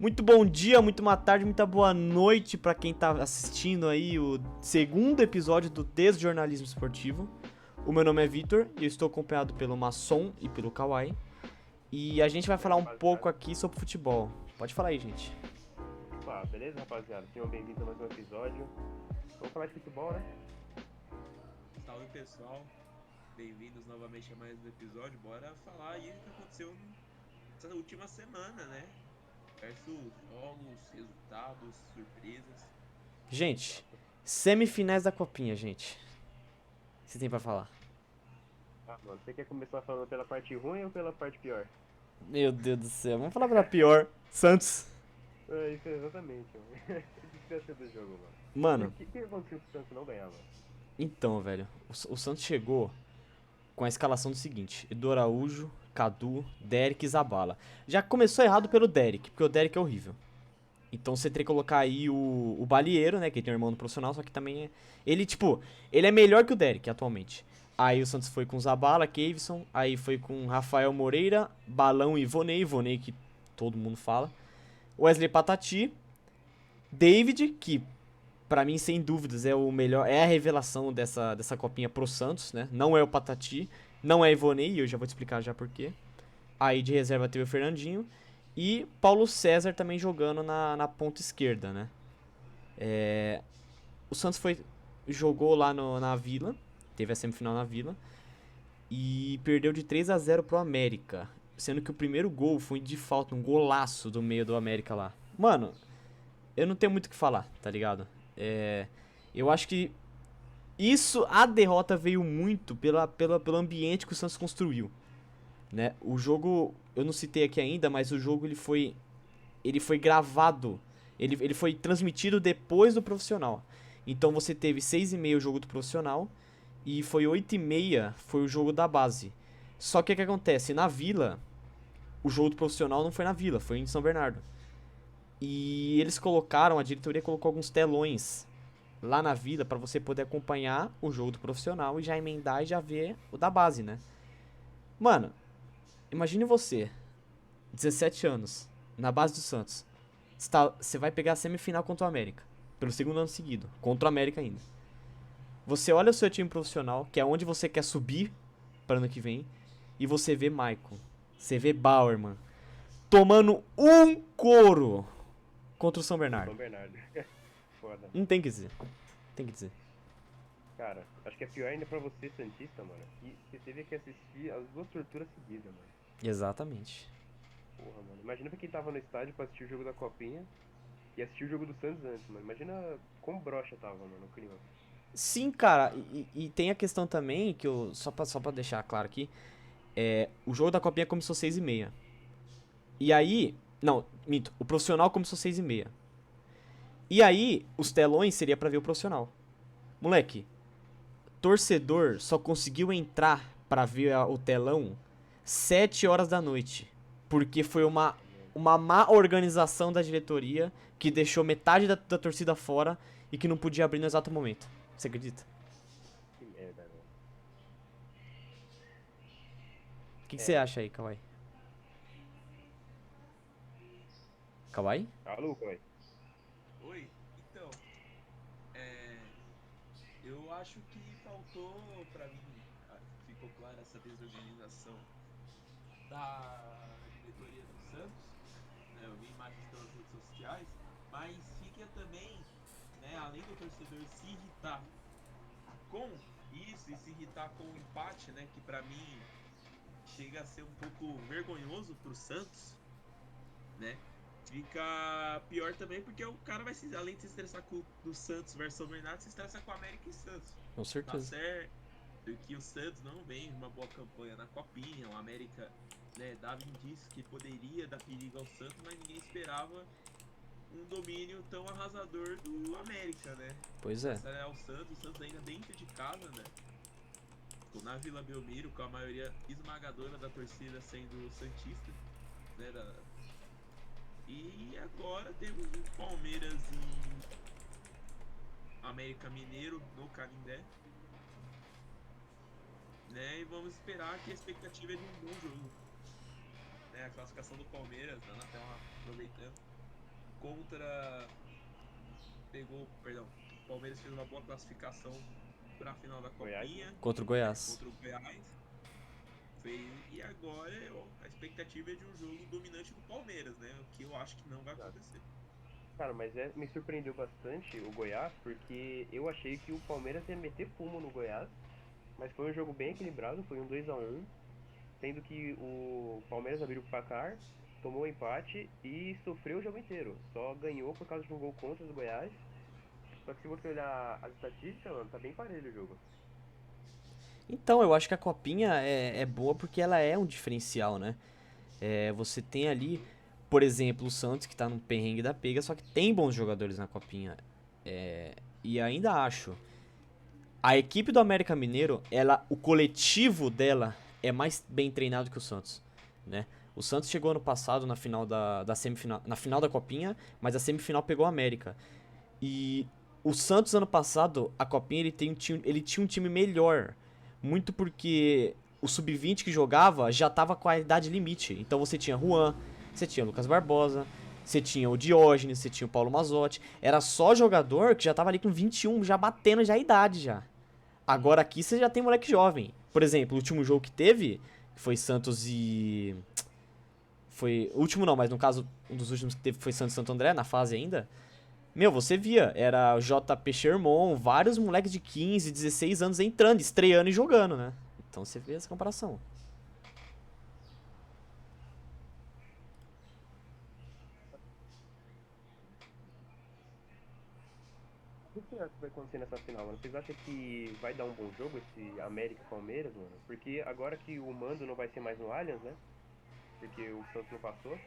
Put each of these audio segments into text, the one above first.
Muito bom dia, muito boa tarde, muita boa noite pra quem tá assistindo aí o segundo episódio do Desjornalismo Esportivo. O meu nome é Vitor e eu estou acompanhado pelo Masson e pelo Kawai. E a gente vai falar um pouco aqui sobre futebol. Pode falar aí, gente. Opa, beleza, rapaziada? Sejam bem-vindos a mais um episódio. Vamos falar de futebol, né? Salve pessoal, bem-vindos novamente a mais um episódio. Bora falar aí o que aconteceu nessa última semana, né? Diversos jogos, resultados, surpresas. Gente, semifinais da Copinha, gente. O que você tem pra falar? Ah, mano, você quer começar falando pela parte ruim ou pela parte pior? Meu Deus do céu, vamos falar pela pior. Santos. É isso, exatamente, mano. Distância do jogo, mano. Mano, O que aconteceu pro Santos não ganhar, mano? então, velho, o Santos chegou com a escalação do seguinte: Edu Araújo, Cadu, Derek e Zabala. Já começou errado pelo Derek, porque o Derek é horrível. Então você teria que colocar aí o Balieiro, né, que tem um irmão no profissional, só que também é... ele é melhor que o Derek atualmente. Aí o Santos foi com Zabala, Kevson, aí foi com Rafael Moreira, Balão e Ivonei que todo mundo fala. Wesley Patati, David, que pra mim, sem dúvidas, é o melhor, é a revelação dessa copinha pro Santos, né? Não é o Patati, não é Ivonei, e eu já vou te explicar já por quê. Aí de reserva teve o Fernandinho e Paulo César também jogando na ponta esquerda, né? O Santos jogou lá na Vila, teve a semifinal na Vila e perdeu de 3-0 pro América, sendo que o primeiro gol foi de falta, um golaço do meio do América lá. Mano, eu não tenho muito o que falar, tá ligado? Eu acho que a derrota veio muito pelo ambiente que o Santos construiu, né? O jogo, eu não citei aqui ainda, mas o jogo ele foi gravado, ele foi transmitido depois do profissional. Então você teve 6h30 o jogo do profissional e foi 8h30 foi o jogo da base. Só que o que acontece? Na Vila, o jogo do profissional não foi na Vila, foi em São Bernardo. E eles colocaram, a diretoria colocou alguns telões lá na Vila pra você poder acompanhar o jogo do profissional e já emendar e já ver o da base, né? Mano, imagine você, 17 anos, na base do Santos. Você vai pegar a semifinal contra o América. Pelo segundo ano seguido. Contra o América ainda. Você olha o seu time profissional, que é onde você quer subir para ano que vem. E você vê Maicon. Você vê Bauerman. Tomando um couro contra o São Bernardo. São Bernardo. Foda. Não tem que dizer. Tem que dizer. Cara, acho que é pior ainda pra você, Santista, mano, que você teve que assistir as duas torturas seguidas, mano. Exatamente. Porra, mano. Imagina pra quem tava no estádio pra assistir o jogo da Copinha e assistir o jogo do Santos antes, mano. Imagina como broxa tava, mano, o clima. Sim, cara. E tem a questão também, que eu. Só pra deixar claro aqui. O jogo da Copinha começou 6h30. E aí. Não, minto. O profissional começou 6h30. E aí, os telões seria pra ver o profissional. Moleque, torcedor só conseguiu entrar pra ver o telão 7 horas da noite. Porque foi Puta merda. uma má organização da diretoria que deixou metade da torcida fora e que não podia abrir no exato momento. Você acredita? Que merda, velho. O que você É. acha aí, Kawai? Kawai? Alô, velho. Oi, então, eu acho que faltou pra mim, ficou clara essa desorganização da diretoria do Santos, né? Eu vi imagens pelas redes sociais, mas fica também, né, além do torcedor se irritar com isso e se irritar com o empate, né, que pra mim chega a ser um pouco vergonhoso pro Santos, né? Fica pior também porque o cara vai se, além de se estressar com o do Santos versus São Bernardo, se estressa com o América e Santos. Com Tá certeza. certo que o Santos não vem uma boa campanha na Copinha, o América, né, dava indícios que poderia dar perigo ao Santos, mas ninguém esperava um domínio tão arrasador do América, né? Pois é. Essa é o Santos ainda dentro de casa, né? Na Vila Belmiro, com a maioria esmagadora da torcida sendo santista, né? E agora temos o Palmeiras e América Mineiro no Canindé, né? E vamos esperar que a expectativa é de um bom jogo, né? A classificação do Palmeiras, dando até uma aproveitando, contra. Perdão, o Palmeiras fez uma boa classificação pra final da Goiás, Copinha, Contra o Goiás. contra o Goiás. E agora a expectativa é de um jogo dominante do Palmeiras, né? O que eu acho que não vai acontecer. Cara, mas me surpreendeu bastante o Goiás, porque eu achei que o Palmeiras ia meter fumo no Goiás, mas foi um jogo bem equilibrado, foi um 2-1, sendo que o Palmeiras abriu o placar, tomou o empate e sofreu o jogo inteiro. Só ganhou por causa de um gol contra do Goiás. Só que se você olhar as estatísticas, mano, tá bem parelho o jogo. Então, eu acho que a Copinha é boa porque ela é um diferencial, né? Você tem ali, por exemplo, o Santos, que tá num perrengue da pega, só que tem bons jogadores na Copinha. E ainda acho. A equipe do América Mineiro, o coletivo dela é mais bem treinado que o Santos, né? O Santos chegou ano passado na final da semifinal, na final da Copinha, mas a semifinal pegou o América. E o Santos ano passado, a Copinha, ele tinha um time melhor, muito porque o sub-20 que jogava já tava com a idade limite. Então você tinha Juan, você tinha Lucas Barbosa, você tinha o Diógenes, você tinha o Paulo Mazzotti. Era só jogador que já tava ali com 21, já batendo já a idade já. Agora aqui você já tem moleque jovem. Por exemplo, o último jogo que teve, que foi Santos e... Foi... O último não, mas no caso, um dos últimos que teve foi Santos e Santo André, na fase ainda. Meu, você via, era o JP Sherman, vários moleques de 15, 16 anos entrando, estreando e jogando, né? Então você vê essa comparação. O que você acha que vai acontecer nessa final, mano? Vocês acham que vai dar um bom jogo esse América e Palmeiras, mano? Porque agora que o mando não vai ser mais no Allianz, né? Porque o Santos não passou.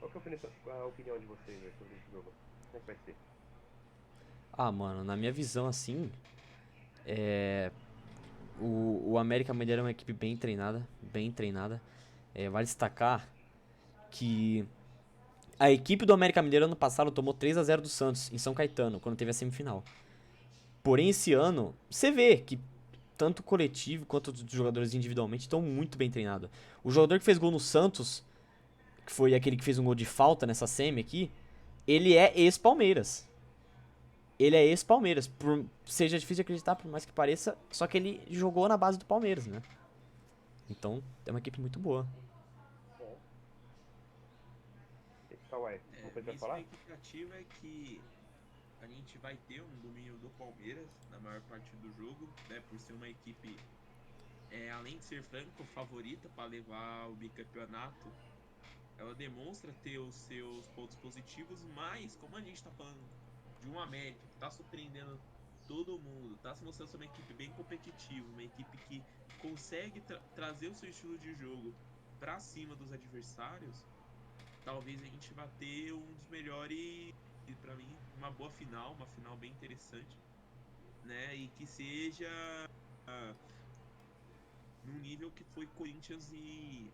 Qual que é a opinião de vocês, velho, sobre esse jogo? Como é que vai ser? Ah, mano, na minha visão, assim, o América Mineiro é uma equipe bem treinada, bem treinada. Vale destacar que a equipe do América Mineiro ano passado tomou 3-0 do Santos, em São Caetano, quando teve a semifinal. Porém, esse ano, você vê que tanto o coletivo quanto os jogadores individualmente estão muito bem treinados. O jogador que fez gol no Santos, que foi aquele que fez um gol de falta nessa semi aqui, ele é ex-Palmeiras. Ele é ex-Palmeiras. Seja difícil de acreditar, por mais que pareça, só que ele jogou na base do Palmeiras, né? Então, é uma equipe muito boa. Kawhi, uma coisa Minha pra falar? expectativa é que a gente vai ter um domínio do Palmeiras na maior parte do jogo, né? Por ser uma equipe, além de ser franco, favorita para levar o bicampeonato, ela demonstra ter os seus pontos positivos, mas como a gente está falando de um América que está surpreendendo todo mundo, está se mostrando ser uma equipe bem competitiva, uma equipe que consegue trazer o seu estilo de jogo para cima dos adversários, talvez a gente vá ter um dos melhores, e para mim, uma boa final, uma final bem interessante, né? E que seja num nível que foi Corinthians e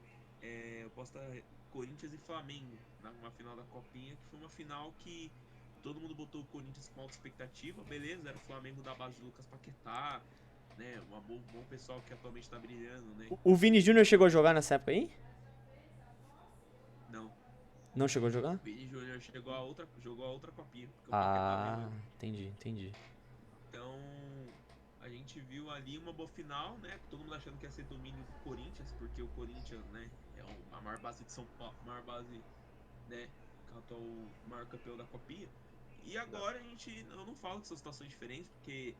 eu posso estar Corinthians e Flamengo numa final da Copinha, que foi uma final que todo mundo botou o Corinthians com alta expectativa, beleza, era o Flamengo da base de Lucas Paquetá, né? Um bom pessoal que atualmente está brilhando, né? O Vini Júnior chegou a jogar nessa época aí? Não, Não chegou a jogar? Vini Júnior jogou a outra copinha, porque o Paquetá Ah, brilhou. entendi. Então, a gente viu ali uma boa final, né? Todo mundo achando que ia ser domínio do Corinthians, porque o Corinthians, né, é a maior base de São Paulo, a maior base, né, que é o maior campeão da Copinha. E agora eu não falo que são situações diferentes, porque,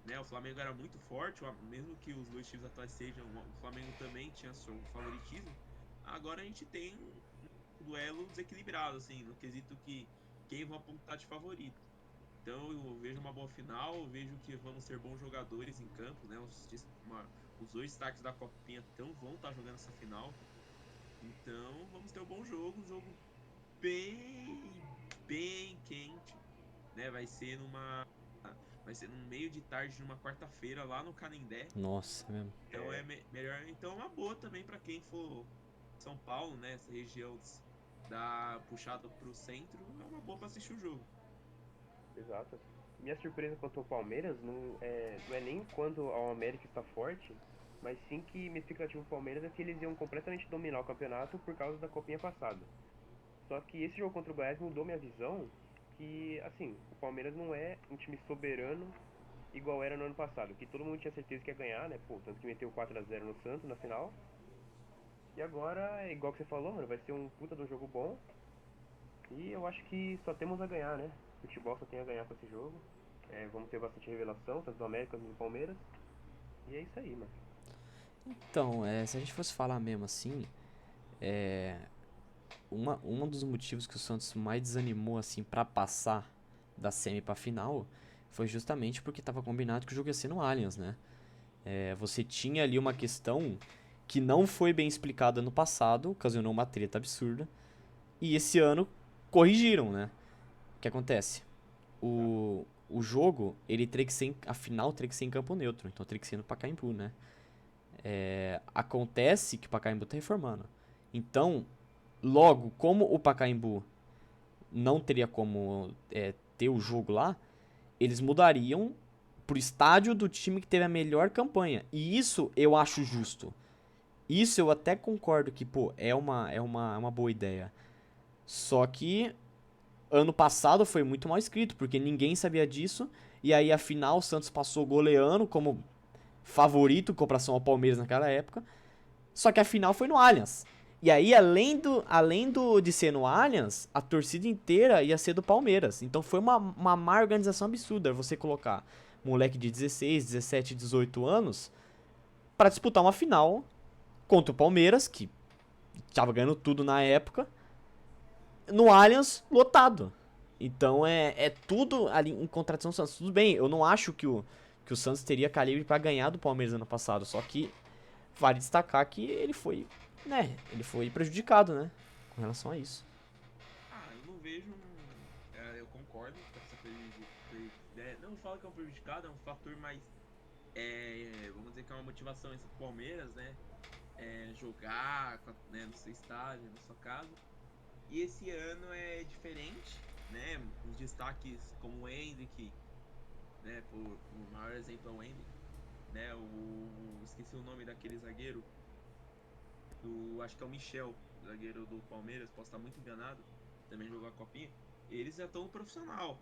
né, o Flamengo era muito forte, mesmo que os dois times atuais sejam, o Flamengo também tinha seu favoritismo. Agora a gente tem um duelo desequilibrado, assim, no quesito que quem vão apontar de favorito. Então eu vejo uma boa final, eu vejo que vamos ter bons jogadores em campo, né? Os dois destaques da Copinha vão estar jogando essa final. Então vamos ter um bom jogo, um jogo bem, bem quente, né? Vai ser num meio de tarde, numa quarta-feira lá no Canindé. Nossa, é mesmo. Então melhor, então uma boa também para quem for São Paulo, né? Essa região da puxada pro centro, é uma boa para assistir o jogo. Exato. Minha surpresa quanto ao Palmeiras não é nem quando o América está forte, mas sim que minha expectativa do Palmeiras é que eles iam completamente dominar o campeonato por causa da copinha passada. Só que esse jogo contra o Goiás mudou minha visão, que, assim, o Palmeiras não é um time soberano igual era no ano passado, que todo mundo tinha certeza que ia ganhar, né? Pô, tanto que meteu 4 a 0 no Santos na final. E agora, é igual que você falou, mano, vai ser um puta de um jogo bom. E eu acho que só temos a ganhar, né? Futebol só tem a ganhar com esse jogo. Vamos ter bastante revelação, tanto do América como do Palmeiras. E é isso aí, mano. Então, se a gente fosse falar mesmo assim, é, um dos motivos que o Santos mais desanimou assim para passar da semi pra final foi justamente porque estava combinado que o jogo ia ser no Allianz, né? Você tinha ali uma questão que não foi bem explicada no passado, ocasionou uma treta absurda, e esse ano corrigiram, né? O que acontece? O jogo, ele teria que ser, a final teria que ser em campo neutro, então teria que ser no Pacaembu, né? Acontece que o Pacaembu tá reformando. Então, logo, como o Pacaembu não teria como ter o jogo lá, eles mudariam pro estádio do time que teve a melhor campanha. E isso eu acho justo. Isso eu até concordo que, pô, é uma boa ideia. Só que ano passado foi muito mal escrito, porque ninguém sabia disso. E aí, afinal, o Santos passou goleando como favorito em comparação ao Palmeiras naquela época. Só que a final foi no Allianz. E aí, além de ser no Allianz, a torcida inteira ia ser do Palmeiras. Então foi uma má organização absurda você colocar moleque de 16, 17, 18 anos para disputar uma final contra o Palmeiras, que tava ganhando tudo na época, no Allianz lotado. Então é tudo ali em contradição do Santos. Tudo bem, eu não acho que o Santos teria calibre para ganhar do Palmeiras ano passado, só que vale destacar que ele foi prejudicado, né, com relação a isso. Eu não vejo. Eu concordo com essa não falo que é um prejudicado, é um fator mais. Vamos dizer que é uma motivação esse pro Palmeiras, né? Jogar né, no seu estádio, na sua casa. E esse ano é diferente, né? Os destaques como o Endrick, né? O maior exemplo é o Endrick, né? Esqueci o nome daquele zagueiro, acho que é o Michel, zagueiro do Palmeiras, posso estar muito enganado, também jogou a Copinha. Eles já estão no profissional.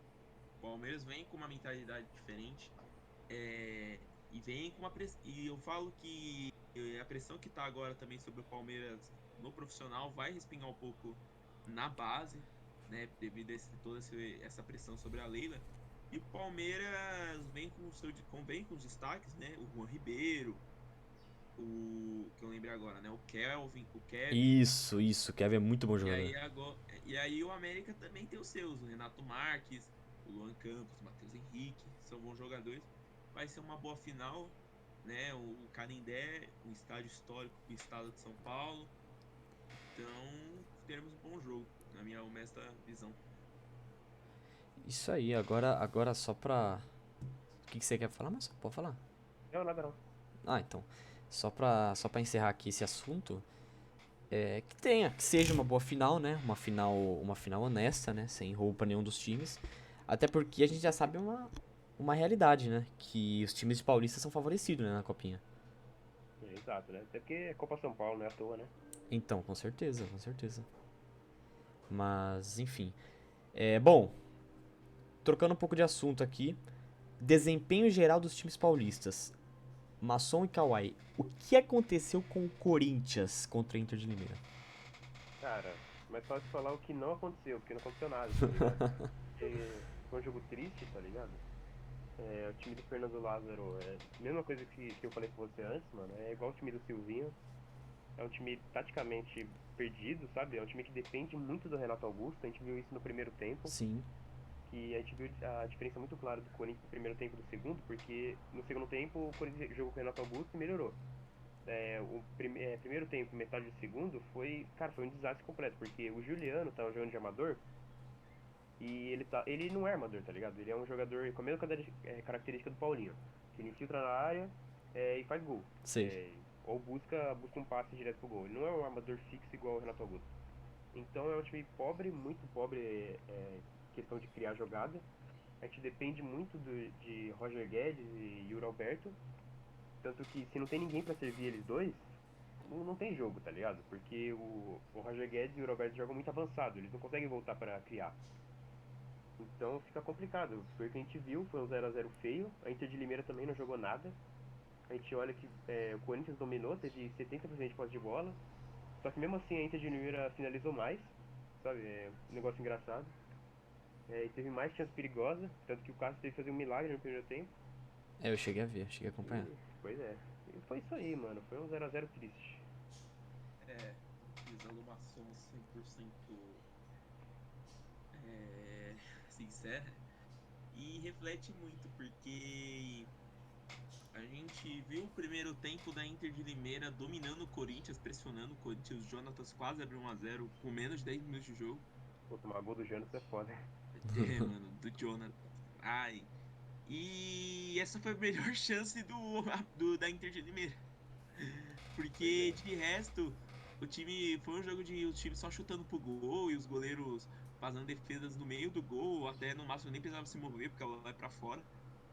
O Palmeiras vem com uma mentalidade diferente, e vem com e eu falo que a pressão que está agora também sobre o Palmeiras no profissional vai respingar um pouco na base, né, devido a toda essa pressão sobre a Leila. E o Palmeiras vem com os destaques, né? O Juan Ribeiro, o que eu lembrei agora, né? O Kevin. Isso, o Kevin é muito bom E jogador. aí, e aí o América também tem os seus, o Renato Marques, o Luan Campos, o Matheus Henrique, são bons jogadores. Vai ser uma boa final, né? O Canindé, um estádio histórico do estado de São Paulo. Então, teremos um bom jogo, na minha honesta visão. Isso aí, agora só pra... O que você quer falar? Mas pode falar. Não, nada não. Então, só pra encerrar aqui esse assunto, que seja uma boa final, né? Uma final honesta, né? Sem roubo pra nenhum dos times. Até porque a gente já sabe uma realidade, né? Que os times paulistas são favorecidos, né, na copinha. Exato, né? Até porque é Copa São Paulo, não é à toa, né? Então, com certeza, com certeza. Mas, enfim. Bom, trocando um pouco de assunto aqui. Desempenho geral dos times paulistas. Masson e Kawhi. O que aconteceu com o Corinthians contra a Inter de Limeira? Cara, mas fácil falar o que não aconteceu, porque não aconteceu nada, tá ligado? Foi um jogo triste, tá ligado? O time do Fernando Lázaro mesma coisa que eu falei com você antes, mano. É igual o time do Silvinho. É um time taticamente perdido, sabe? É um time que depende muito do Renato Augusto. A gente viu isso no primeiro tempo. Sim. Que a gente viu a diferença muito clara do Corinthians no primeiro tempo e do segundo, porque no segundo tempo o Corinthians jogou com o Renato Augusto e melhorou. Primeiro tempo, metade do segundo, foi um desastre completo, porque o Juliano tava jogando de armador e ele não é armador, tá ligado? Ele é um jogador com a mesma característica do Paulinho, que ele infiltra na área e faz gol. Sei. Ou busca um passe direto pro gol. Ele não é um armador fixo igual o Renato Augusto. Então é um time pobre, muito pobre, questão de criar jogada. A gente depende muito de Roger Guedes e Yuri Alberto. Tanto que se não tem ninguém pra servir eles dois, não tem jogo, tá ligado? Porque o Roger Guedes e o Roberto jogam muito avançado, eles não conseguem voltar pra criar. Então fica complicado. Foi o que a gente viu, foi um 0 a 0 feio. A Inter de Limeira também não jogou nada. A gente olha que o Corinthians dominou, teve 70% de posse de bola. Só que mesmo assim a Inter de Limeira finalizou mais, sabe? É um negócio engraçado. E teve mais chance perigosa, tanto que o Cássio teve que fazer um milagre no primeiro tempo. É, eu cheguei a ver, cheguei a acompanhar. Pois é. E foi isso aí, mano. Foi um 0 a 0 triste. É, visando uma soma 100% é, sincera, e reflete muito, porque a gente viu o primeiro tempo da Inter de Limeira dominando o Corinthians, pressionando o Corinthians. O Jonatas quase abriu 1 a 0 com menos de 10 minutos de jogo. Pô, tomar gol do Janus é foda. É, mano, do Jonatas. Ai. E essa foi a melhor chance da Inter de Limeira. Pois Porque é. de resto, o time foi um jogo de o time só chutando pro gol e os goleiros fazendo defesas no meio do gol, ou até no máximo nem precisava se mover porque ela vai para fora.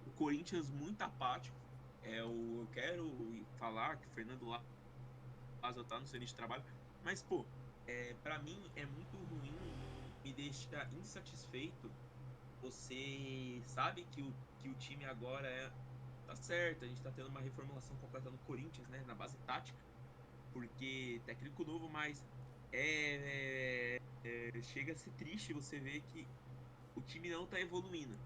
O Corinthians muito apático. Eu quero falar que o Fernando Lázaro tá no seu início de trabalho, mas pô, para mim é muito ruim, me deixa insatisfeito. Você sabe que o time agora tá certo, a gente tá tendo uma reformulação completa no Corinthians, né, na base tática, porque técnico novo, mas chega a ser triste você ver que o time não tá evoluindo.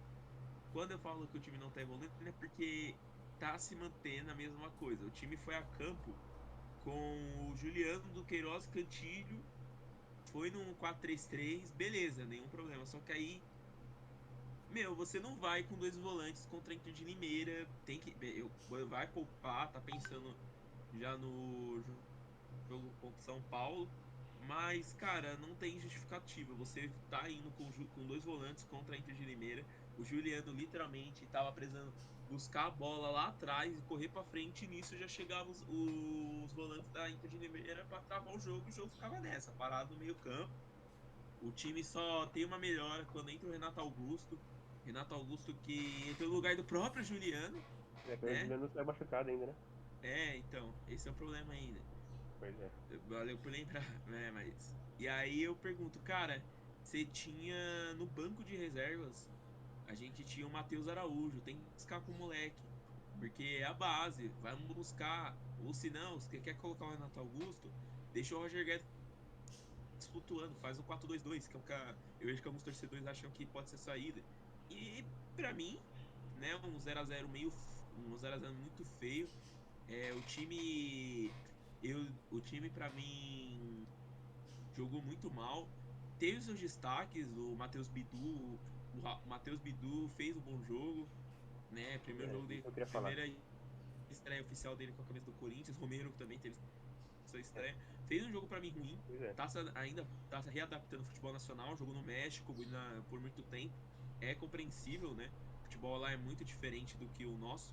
Quando eu falo que o time não tá evoluindo, é porque tá se mantendo a mesma coisa. O time foi a campo com o Juliano do Queiroz Cantilho, foi num 4-3-3, beleza, nenhum problema. Só que aí, meu, você não vai com dois volantes contra a Inter de Limeira, tem que, vai poupar, tá pensando já no jogo contra o São Paulo. Mas, cara, não tem justificativa. Você tá indo com dois volantes contra a Inter de Limeira. O Juliano literalmente tava precisando buscar a bola lá atrás e correr pra frente. E nisso já chegavam os volantes da Inter de Limeira pra travar o jogo. E o jogo ficava nessa, parado no meio-campo. O time só tem uma melhora quando entra o Renato Augusto. Renato Augusto que entrou no lugar do próprio Juliano, Pelo menos o né? Juliano não saiu machucado ainda, né? Então, esse é o problema ainda. Pois é. Valeu por lembrar, né? Mas. E aí eu pergunto, cara, você tinha no banco de reservas, a gente tinha o Matheus Araújo, tem que buscar com o moleque. Porque é a base, vamos buscar. Ou se não, se quer colocar o Renato Augusto, deixa o Roger Guedes flutuando, faz um 4-2-2, que é o que eu vejo que alguns torcedores acham que pode ser saída. E pra mim, né, um 0 a 0 um 0 a 0 muito feio. O time o time para mim jogou muito mal. Teve seus destaques, o Matheus Bidu, o Matheus Bidu fez um bom jogo, né? Primeiro jogo Isso dele, que eu queria falar. primeira estreia oficial dele com a camisa do Corinthians. Romero também teve sua É, estreia. Fez um jogo para mim ruim. pois é. Ainda tá se readaptando ao futebol nacional, jogou no México por muito tempo. É compreensível, né? O futebol lá é muito diferente do que o nosso.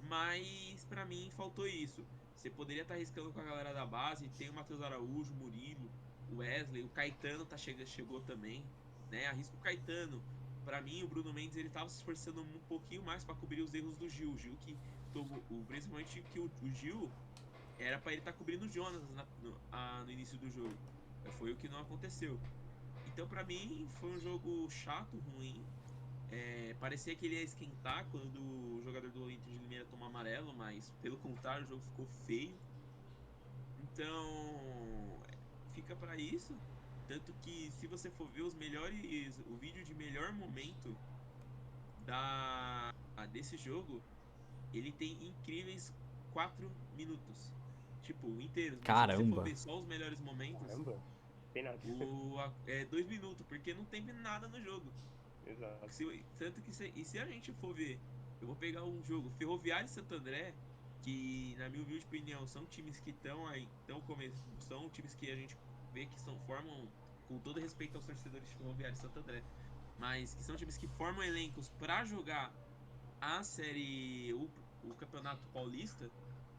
Mas para mim faltou isso. Você poderia estar arriscando com a galera da base, tem o Matheus Araújo, o Murilo, o Wesley, o Caetano chegou também, né? Arrisca o Caetano. Para mim, o Bruno Mendes ele tava se esforçando um pouquinho mais para cobrir os erros do Gil. O Gil que tomou, principalmente que o Gil era para ele estar cobrindo o Jonas no início do jogo. Foi o que não aconteceu. Então, para mim, foi um jogo chato, ruim. Parecia que ele ia esquentar quando o jogador do Inter de Limeira tomou amarelo, mas pelo contrário, o jogo ficou feio. Então, fica para isso. Tanto que se você for ver o vídeo de melhor momento desse jogo, ele tem incríveis 4 minutos. Tipo, inteiros. Mas se você for Caramba. ver só os melhores momentos, Caramba. Tem nada. 2 minutos, porque não teve nada no jogo. Exato. Tanto que se a gente for ver, eu vou pegar um jogo Ferroviário e Santo André, que na minha humilde opinião são times que estão aí, são times que a gente vê que formam, com todo respeito aos torcedores de Ferroviário e Santo André, mas que são times que formam elencos para jogar a série, o Campeonato Paulista,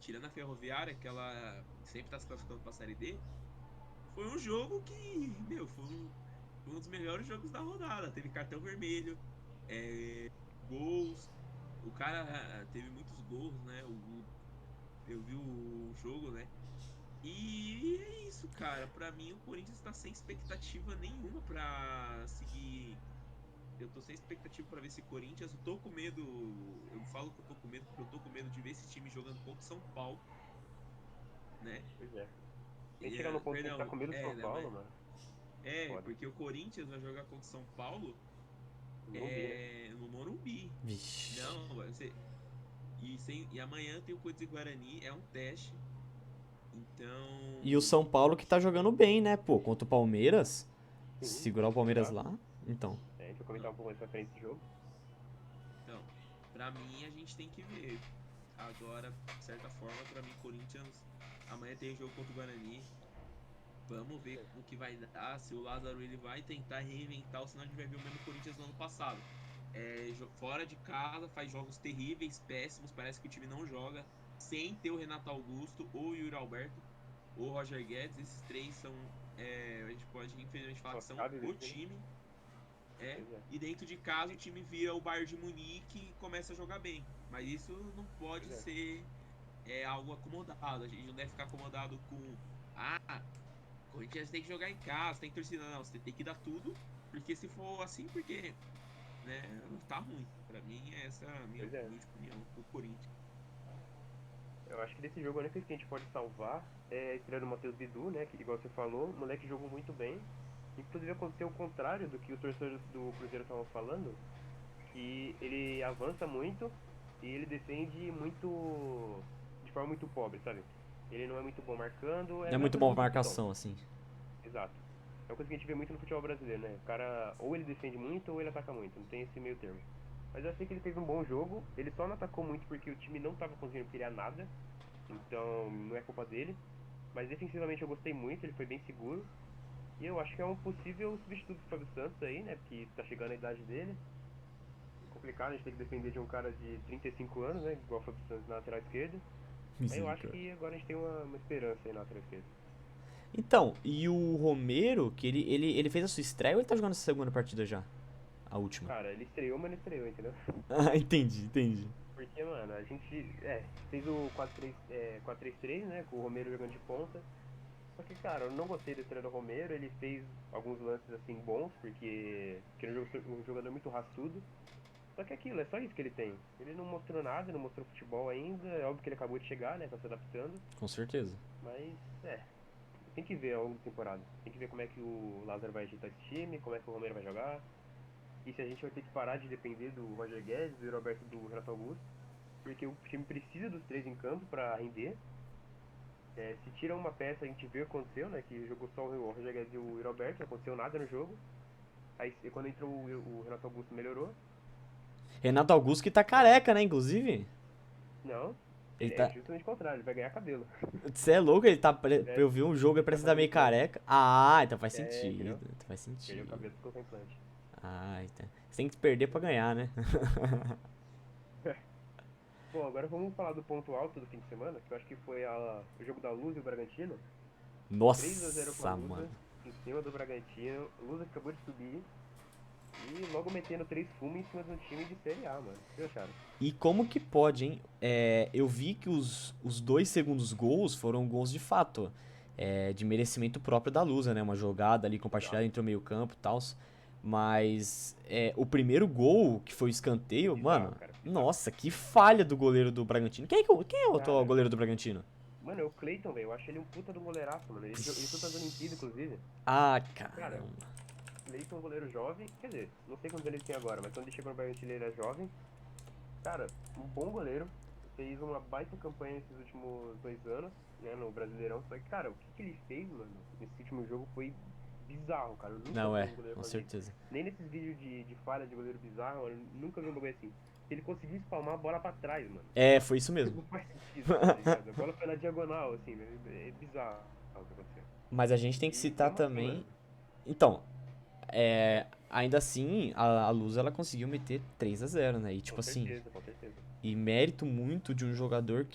tirando a Ferroviária, que ela sempre está se classificando para a série D. Foi um jogo que, meu, foi um dos melhores jogos da rodada. Teve cartão vermelho, gols. O cara teve muitos gols, né? Eu vi o jogo, né? E é isso, cara. Pra mim, o Corinthians tá sem expectativa nenhuma pra seguir. Eu tô sem expectativa pra ver esse Corinthians. Eu tô com medo. Eu falo que eu tô com medo porque eu tô com medo de ver esse time jogando contra o São Paulo, né? Pois é. Tem que chegar no ponto que a gente tá Perdão, com medo do São né, Paulo, mano. Foda. porque o Corinthians vai jogar contra o São Paulo No Morumbi, né? no Morumbi. Vixe. Não, vai ser. E amanhã tem o Corinthians e Guarani, é um teste. Então. E o São Paulo que tá jogando bem, né, pô? Contra o Palmeiras. Sim, Segurar o Palmeiras exato. lá. Então. É, a gente vai comentar um pouco mais pra frente desse jogo. Então, pra mim a gente tem que ver. Agora, de certa forma, pra mim, Corinthians. Amanhã tem jogo contra o Guarani. Vamos ver o que vai dar. Se o Lázaro ele vai tentar reinventar, ou senão a gente vai ver o mesmo Corinthians do ano passado. Fora de casa, faz jogos terríveis, péssimos. Parece que o time não joga sem ter o Renato Augusto, ou o Yuri Alberto, ou o Roger Guedes. Esses três são. A gente pode infelizmente falar Só que são cabe o desse time. time. Pois é. E dentro de casa o time vira o Bayern de Munique e começa a jogar bem. Mas isso não pode Pois é. ser algo acomodado. A gente não deve ficar acomodado com. Ah, Corinthians tem que jogar em casa, tem torcida. Não, você tem que dar tudo. Porque se for assim, porque. Né, tá ruim. Pra mim, essa é a minha Pois é. humilde opinião do Corinthians. Eu acho que desse jogo a única coisa que a gente pode salvar é a estreia do Matheus Bidu, né? Que, igual você falou, o moleque jogou muito bem. Inclusive aconteceu o contrário do que o torcedor do Cruzeiro estavam falando, que ele avança muito e ele defende muito de forma muito pobre, sabe? Ele não é muito bom marcando, Não é a muito coisa bom do pra Filipão. marcação, assim. Exato. É uma coisa que a gente vê muito no futebol brasileiro, né? O cara ou ele defende muito ou ele ataca muito, não tem esse meio termo. Mas eu achei que ele fez um bom jogo, ele só não atacou muito porque o time não estava conseguindo criar nada, então não é culpa dele. Mas defensivamente eu gostei muito, ele foi bem seguro. E eu acho que é um possível substituto do Fábio Santos aí, né? Porque tá chegando a idade dele. É complicado, a gente tem que depender de um cara de 35 anos, né? Igual o Fábio Santos na lateral esquerda. Mas eu acho Misericórdia. que agora a gente tem uma esperança aí na lateral esquerda. Então, e o Romero, que ele fez a sua estreia ou ele tá jogando essa segunda partida já? A última. Cara, ele estreou, mas não estreou, entendeu? Ah, entendi, entendi. Porque, mano, a gente fez o 4-3-3, né? Com o Romero jogando de ponta. Só que, cara, eu não gostei da estreia do Romero. Ele fez alguns lances, assim, bons, porque ele é um jogador muito raçudo. Só que aquilo, é só isso que ele tem. Ele não mostrou nada, não mostrou futebol ainda. É óbvio que ele acabou de chegar, né? Tá se adaptando. Com certeza. Mas, tem que ver ao longo da temporada. Tem que ver como é que o Lázaro vai ajeitar esse time, como é que o Romero vai jogar. E se a gente vai ter que parar de depender do Roger Guedes, do Roberto, do Renato Augusto. Porque o time precisa dos três em campo pra render. Se tira uma peça, a gente vê o que aconteceu, né? Que jogou só o Roger Guedes e o Roberto, não aconteceu nada no jogo. Aí quando entrou o Renato Augusto melhorou. Renato Augusto que tá careca, né, inclusive? Não, Ele é tá. justamente o contrário, ele vai ganhar cabelo. Você é louco? Ele tá. É, Eu vi um jogo, ele parece tá estar fazendo meio implante. careca. Ah, então faz Entendeu? sentido. Então faz Perdeu o sentido. cabelo, ficou sem implante. Ah, então. Você tem que perder pra ganhar, né? Bom, agora vamos falar do ponto alto do fim de semana, que eu acho que foi o jogo da Luz e o Bragantino. 3-0 pra Nossa, Lusa, mano. em cima do Bragantino. Lusa acabou de subir e logo metendo 3 fumos em cima de um time de Série A, mano. O que acharam? E como que pode, hein? Eu vi que os dois segundos gols foram gols de fato. De merecimento próprio da Lusa, né? Uma jogada ali compartilhada Exato. entre o meio campo e tal. Mas o primeiro gol, que foi o escanteio, Bizarro, mano. cara. Bizarro. Nossa, que falha do goleiro do Bragantino. Quem é o atual Cara, goleiro do Bragantino? mano, é o Cleiton, velho. Eu acho ele um puta do goleiraço, mano. Ele foi das Olimpíadas, inclusive. Ah, Cara, caramba. Cleiton é um goleiro jovem. Quer dizer, não sei quantos anos ele tem agora, mas quando ele chegou no Bragantino ele era jovem. Cara, um bom goleiro. Fez uma baita campanha nesses últimos 2 anos, né, no Brasileirão. Só que, cara, o que ele fez, mano, nesse último jogo foi bizarro, cara. Eu nunca Não vi um goleiro com fazer isso. certeza. Nem nesses vídeos de falha de goleiro bizarro, eu nunca vi um bagulho assim. Ele conseguiu espalmar a bola pra trás, mano. Foi isso mesmo. Não faz sentido, tá ligado? A bola foi na diagonal, assim, é bizarro o que aconteceu. Mas a gente tem que E citar mesmo assim, também. mano, Então, ainda assim, a Luz ela conseguiu meter 3-0, né? E tipo assim, com certeza. e mérito muito de um jogador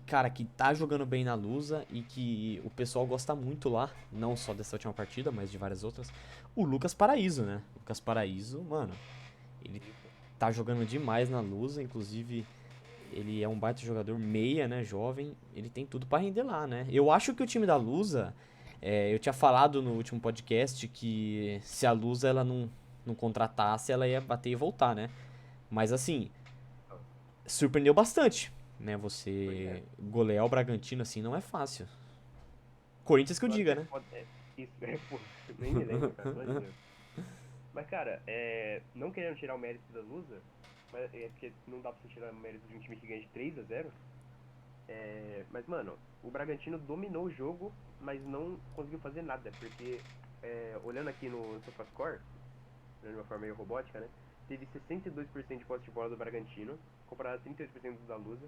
cara, que tá jogando bem na Lusa e que o pessoal gosta muito lá, não só dessa última partida, mas de várias outras. O Lucas Paraíso, né? Lucas Paraíso, mano, ele Isso. tá jogando demais na Lusa, inclusive Ele é um baita jogador meia, né? Jovem. Ele tem tudo pra render lá, né? Eu acho que o time da Lusa. Eu tinha falado no último podcast que se a Lusa ela não contratasse, ela ia bater e voltar, né? Mas assim, surpreendeu bastante, né? Pois é. Você golear o Bragantino assim não é fácil. Corinthians que eu Eu diga, até né? pode. Isso, pô, nem me lembro, cara, pelo amor de Deus. Mas, cara, não querendo tirar o mérito da Lusa, mas é porque não dá pra você tirar o mérito de um time que ganha de 3-0. Mas, mano, o Bragantino dominou o jogo, mas não conseguiu fazer nada, porque, olhando aqui no SofaScore, de uma forma meio robótica, né? Teve 62% de posse de bola do Bragantino, comparado a 38% do da Lusa.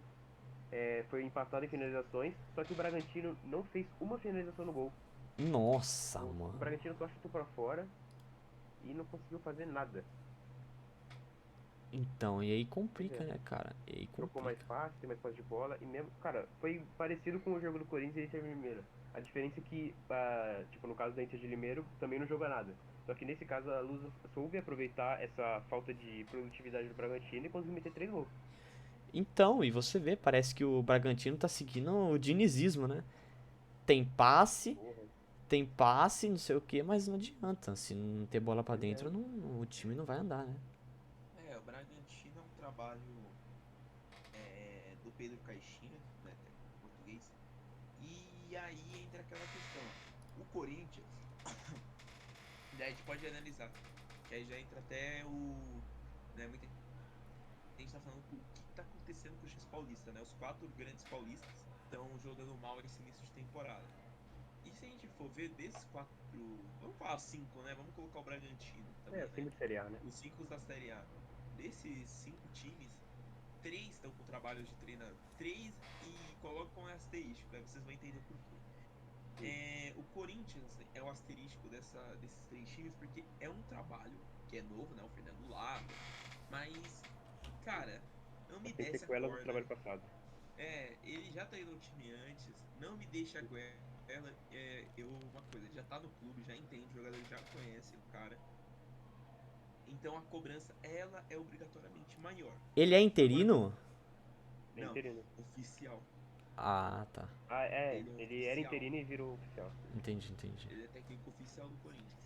Foi empatado em finalizações, só que o Bragantino não fez uma finalização no gol. Nossa, O mano. Bragantino só chutou pra fora e não conseguiu fazer nada. Então, e aí Pois complica, é, né, cara? E aí jogou mais complica. fácil, tem mais posse de bola e mesmo, cara, foi parecido com o jogo do Corinthians e Inter de Limeira. A diferença é que, tipo, no caso da Inter de Limeiro, também não jogou nada. Só que nesse caso a Luz soube aproveitar essa falta de produtividade do Bragantino e conseguiu meter 3 gols. Então, e você vê, parece que o Bragantino tá seguindo o dinizismo, né? Porra, Tem passe, não sei o que, mas não adianta. Se não ter bola pra pois é. dentro, o time não vai andar, né? O Bragantino é um trabalho do Pedro Caixinha, né, técnico português. E aí entra aquela questão. O Corinthians, daí a gente pode analisar, que aí já entra até o. Né, muita gente tá falando o que tá acontecendo com o X Paulista, né? Os quatro grandes paulistas estão jogando mal esse início de temporada. E se a gente for ver desses quatro. Vamos falar cinco, né? Vamos colocar o Bragantino também, né? Acima de Série A, né? Os cinco da Série A. Desses cinco times, três estão com trabalhos de treinador. Três e colocam asterístico, aí vocês vão entender por quê. O Corinthians é o asterístico desses três times porque é um trabalho que é novo, né? O Fernando Lago. Mas, cara, não me Mas tem desce a sequela do corda. trabalho passado. Ele já treinou o time antes, não me deixa a goela. Uma coisa, ele já tá no clube, já entende, o jogador já conhece o cara. Então a cobrança, ela é obrigatoriamente maior. Ele é Agora, interino? É não, interino. oficial. Ah, tá. Ele é Ele era oficial. interino e virou oficial. Entendi, entendi. Ele é técnico oficial do Corinthians.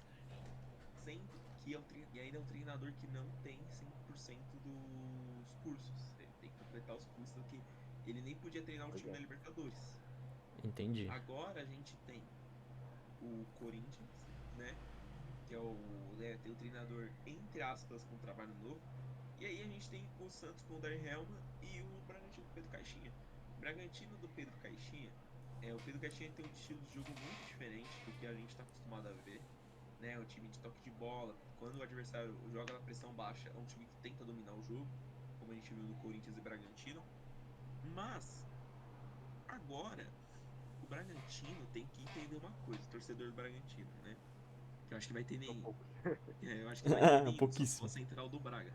Sendo que e ainda é um treinador que não tem 100% dos cursos. Ele tem que completar os cursos do que ele nem podia treinar o Pois time é. da Libertadores. Entendi. Agora a gente tem o Corinthians, né? Que é tem o treinador, entre aspas, com trabalho novo. E aí a gente tem o Santos com o Odair Helma e o Bragantino do Pedro Caixinha. O Bragantino do Pedro Caixinha, o Pedro Caixinha tem um estilo de jogo muito diferente do que a gente está acostumado a ver. Né? O time de toque de bola, quando o adversário joga na pressão baixa, é um time que tenta dominar o jogo, como a gente viu no Corinthians e Bragantino. Mas, agora, o Bragantino tem que entender uma coisa, o torcedor do Bragantino, né? Que eu acho que vai ter São nenhum. poucos. Eu acho que não vai ter nenhum, só se for Pouquíssimo. a central do Braga.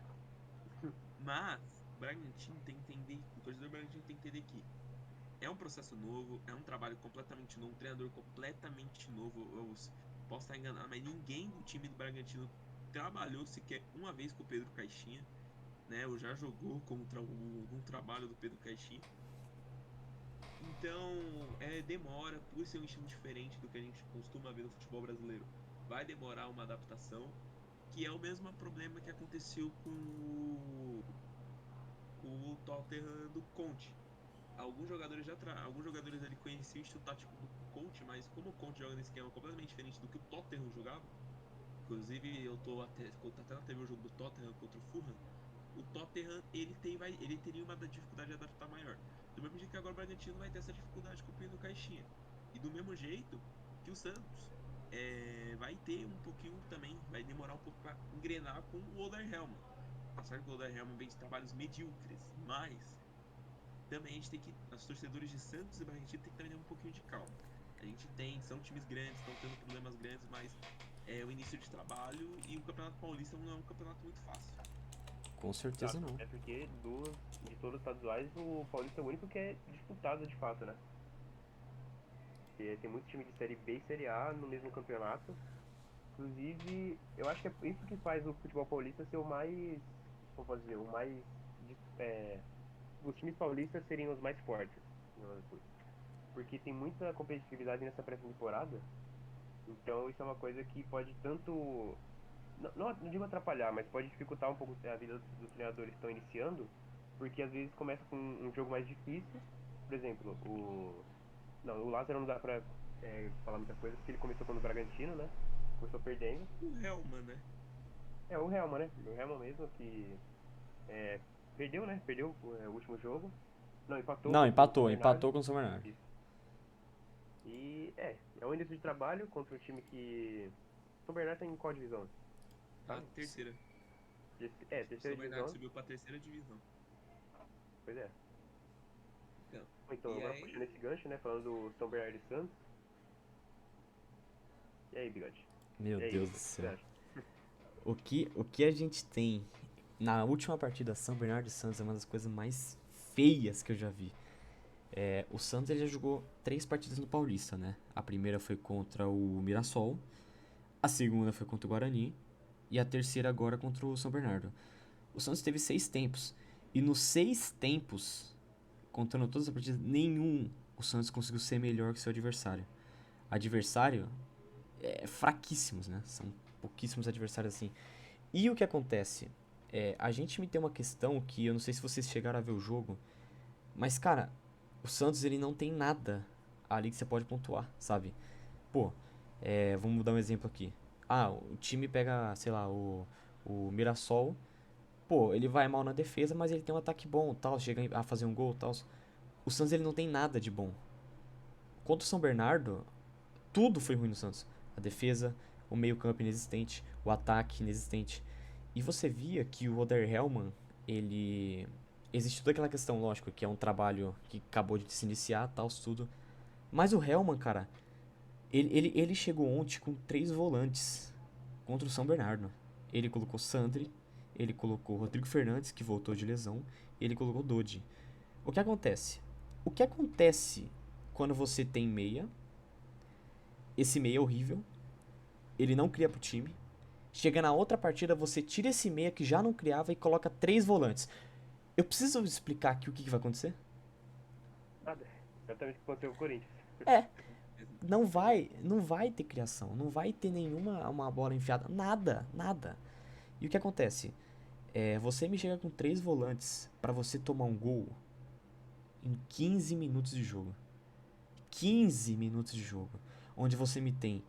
Mas o Bragantino tem que entender, o torcedor do Bragantino tem que entender que é um processo novo, é um trabalho completamente novo, um treinador completamente novo. Eu posso estar enganado, mas ninguém do time do Bragantino trabalhou sequer uma vez com o Pedro Caixinha, né? Ou já jogou contra algum trabalho do Pedro Caixinha. Então, demora, por ser um estilo diferente do que a gente costuma ver no futebol brasileiro. Vai demorar uma adaptação, que é o mesmo problema que aconteceu com o Tottenham do Conte. Alguns jogadores ali conheciam o estilo tático do Conte, mas como o Conte joga nesse esquema completamente diferente do que o Tottenham jogava, inclusive tô até na TV o jogo do Tottenham contra o Fulham, o Tottenham ele teria uma dificuldade de adaptar maior. Do mesmo jeito que agora o Bragantino vai ter essa dificuldade com o Pedro Caixinha. E do mesmo jeito que o Santos vai ter um pouquinho também, vai demorar um pouco para engrenar com o Oder Helman. Tá certo que o Oder Helman vem de trabalhos medíocres, mas também a gente tem que, os torcedores de Santos e Bragantino tem que também ter um pouquinho de calma. A gente são times grandes, estão tendo problemas grandes, mas é o início de trabalho e o Campeonato Paulista não é um campeonato muito fácil. Com certeza Exato. não. É porque de todos os estaduais, o Paulista é o único que é disputado de fato, né? Porque tem muito time de Série B e Série A no mesmo campeonato. Inclusive, eu acho que é isso que faz o futebol paulista ser o mais, como posso dizer, o mais os times paulistas seriam os mais fortes. Porque tem muita competitividade nessa pré-temporada. Então isso é uma coisa que pode tanto. Não digo atrapalhar, mas pode dificultar um pouco a vida dos treinadores que estão iniciando. Porque às vezes começa com um jogo mais difícil. Por exemplo, o Lázaro não dá pra falar muita coisa, porque ele começou quando o Bragantino, né? Começou perdendo. O Helma, né? É, o Helma, né? O Helma mesmo que perdeu, né? Perdeu o último jogo. Não, empatou Não, com o São empatou. Bernardo. Empatou com o São Bernardo. Isso. E é um início de trabalho contra um time que. São Bernardo tá em qual divisão? A terceira. Terceira São Bernardo divisão. subiu pra terceira divisão. Pois é. Então, Então, e agora aí, puxando esse gancho, né? Falando do São Bernardo e Santos. E aí, Bigode? Meu E aí, Deus do o que você céu. acha? O que a gente tem na última partida São Bernardo e Santos é uma das coisas mais feias que eu já vi. O Santos ele já jogou 3 partidas no Paulista, né? A primeira foi contra o Mirassol, a segunda foi contra o Guarani e a terceira agora contra o São Bernardo. O Santos teve 6 tempos e nos 6 tempos, contando todas as partidas, nenhum o Santos conseguiu ser melhor que seu adversário. Adversário fraquíssimos, né? São pouquíssimos adversários assim. E o que acontece? A gente me tem uma questão que eu não sei se vocês chegaram a ver o jogo, mas cara, o Santos ele não tem nada ali que você pode pontuar, sabe? Pô, vamos dar um exemplo aqui. Ah, o time pega, sei lá, o Mirassol. Pô, ele vai mal na defesa, mas ele tem um ataque bom, tal, chega a fazer um gol, tal. O Santos ele não tem nada de bom. Contra o São Bernardo, tudo foi ruim no Santos. A defesa, o meio-campo inexistente, o ataque inexistente. E você via que o Oder Hellmann, ele. Existe toda aquela questão, lógico, que é um trabalho que acabou de se iniciar, tal, tudo. Mas o Hellmann, cara, ele chegou ontem com 3 volantes contra o São Bernardo. Ele colocou Sandri, ele colocou Rodrigo Fernandes, que voltou de lesão, e ele colocou Dodi. O que acontece? O que acontece quando você tem meia? Esse meia é horrível, ele não cria pro time. Chega na outra partida, você tira esse meia que já não criava e coloca 3 volantes. Eu preciso explicar aqui o que vai acontecer? Nada. Exatamente o que aconteceu com o Corinthians. É, não vai ter criação, não vai ter nenhuma uma bola enfiada, nada, nada. E o que acontece? Você me chega com 3 volantes pra você tomar um gol em 15 minutos de jogo. 15 minutos de jogo. Onde você me tem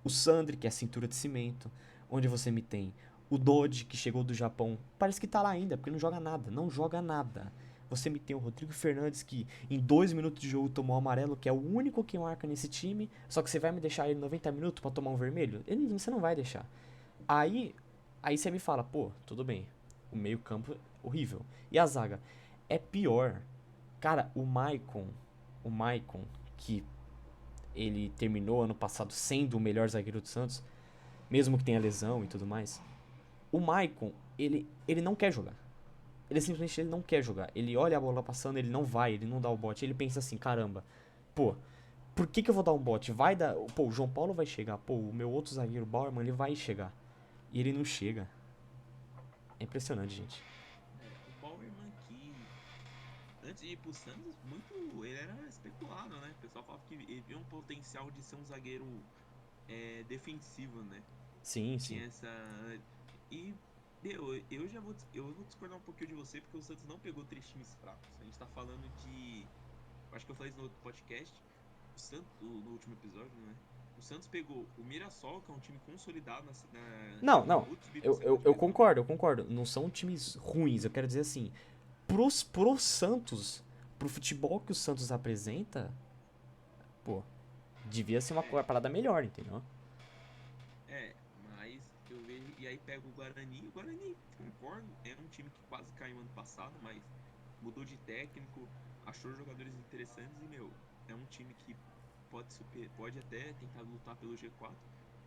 o Sandri, que é cintura de cimento, onde você me tem o Dodge, que chegou do Japão, parece que tá lá ainda, porque não joga nada, não joga nada. Você me tem o Rodrigo Fernandes, que em 2 minutos de jogo tomou um amarelo, que é o único que marca nesse time, só que você vai me deixar ele 90 minutos pra tomar um vermelho? Você não vai deixar. Aí, aí você me fala, pô, tudo bem, o meio campo horrível. E a zaga? É pior. Cara, o Maicon, que ele terminou ano passado sendo o melhor zagueiro do Santos, mesmo que tenha lesão e tudo mais. O Maicon, ele não quer jogar. Ele simplesmente não quer jogar. Ele olha a bola passando, ele não vai, ele não dá o bote. Ele pensa assim, caramba, pô, por que eu vou dar um bote? Vai dar. Pô, o João Paulo vai chegar. Pô, o meu outro zagueiro, o Bauerman, ele vai chegar. E ele não chega. É impressionante, gente. o Bauerman que antes de ir pro Santos, ele era especulado, né? O pessoal falava que ele via um potencial de ser um zagueiro defensivo, né? Sim, sim. Tinha essa. E eu vou discordar um pouquinho de você, porque o Santos não pegou 3 times fracos. A gente tá falando de. Acho que eu falei isso no outro podcast. O Santos, no último episódio, né? O Santos pegou o Mirassol, que é um time consolidado Não, que não. acabou de subir pra Eu, segunda eu, eu divisão. concordo, eu concordo. Não são times ruins. Eu quero dizer assim, pro Santos, pro futebol que o Santos apresenta, pô, devia ser uma É, parada melhor, entendeu? mas eu vejo. E aí pega o Guarani. O Guarani, concordo, é um time que quase caiu ano passado, mas mudou de técnico, achou jogadores interessantes e, meu, é um time que pode até tentar lutar pelo G4.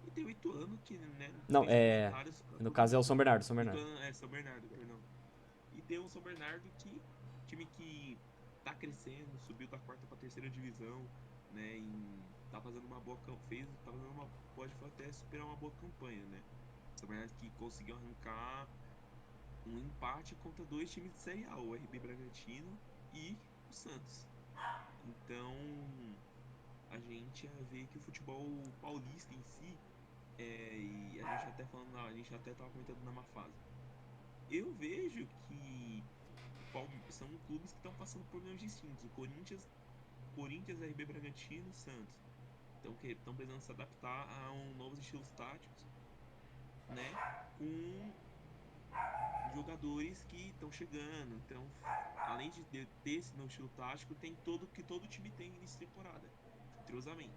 E tem o Ituano, que, né, Não, fez comentários pra no todo caso é o mundo. São Bernardo, São Bernardo. Ituano é São Bernardo, perdão. E tem o São Bernardo que, time que tá crescendo, subiu da quarta pra terceira divisão, né, tá fazendo uma boa tá fazendo pode até superar uma boa campanha, né. São Bernardo que conseguiu arrancar um empate contra dois times de Série A, o RB Bragantino e o Santos. Então, a gente vê que o futebol paulista em si, e a gente até falando, a gente até estava comentando na má fase. Eu vejo que são clubes que estão passando por problemas distintos. O Corinthians, RB Bragantino, Santos. Então, que estão precisando se adaptar a novos estilos táticos, né? Com jogadores que estão chegando. Então, além de ter esse novo estilo tático, tem que todo time tem início de temporada. Entrosamento.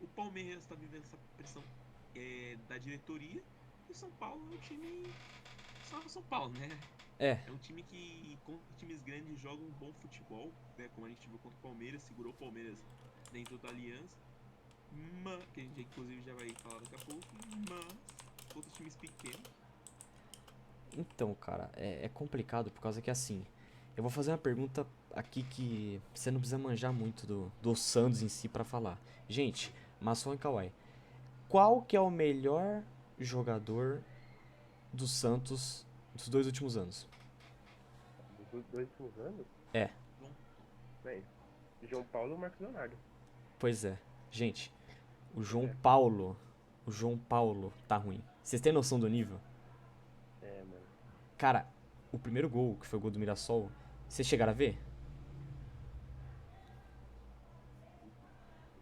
O Palmeiras está vivendo essa pressão da diretoria. E o São Paulo é um time. Só o São Paulo, né? É, É um time que, com times grandes, joga um bom futebol, né? Como a gente viu contra o Palmeiras, segurou o Palmeiras dentro da aliança. Que a gente inclusive já vai falar daqui a pouco. Mas, contra times pequenos. então, cara, é complicado por causa que assim, eu vou fazer uma pergunta aqui que você não precisa manjar muito do Santos em si pra falar. Gente, Masson e Kawhi, qual que é o melhor jogador do Santos dos 2 últimos anos? Dos 2 últimos anos, É, Bom, bem, João Paulo e o Marcos Leonardo. pois é. Gente, o Pois João é. Paulo, o João Paulo tá ruim. Vocês têm noção do nível? Mano. Cara, o primeiro gol, que foi o gol do Mirassol, vocês chegaram a ver?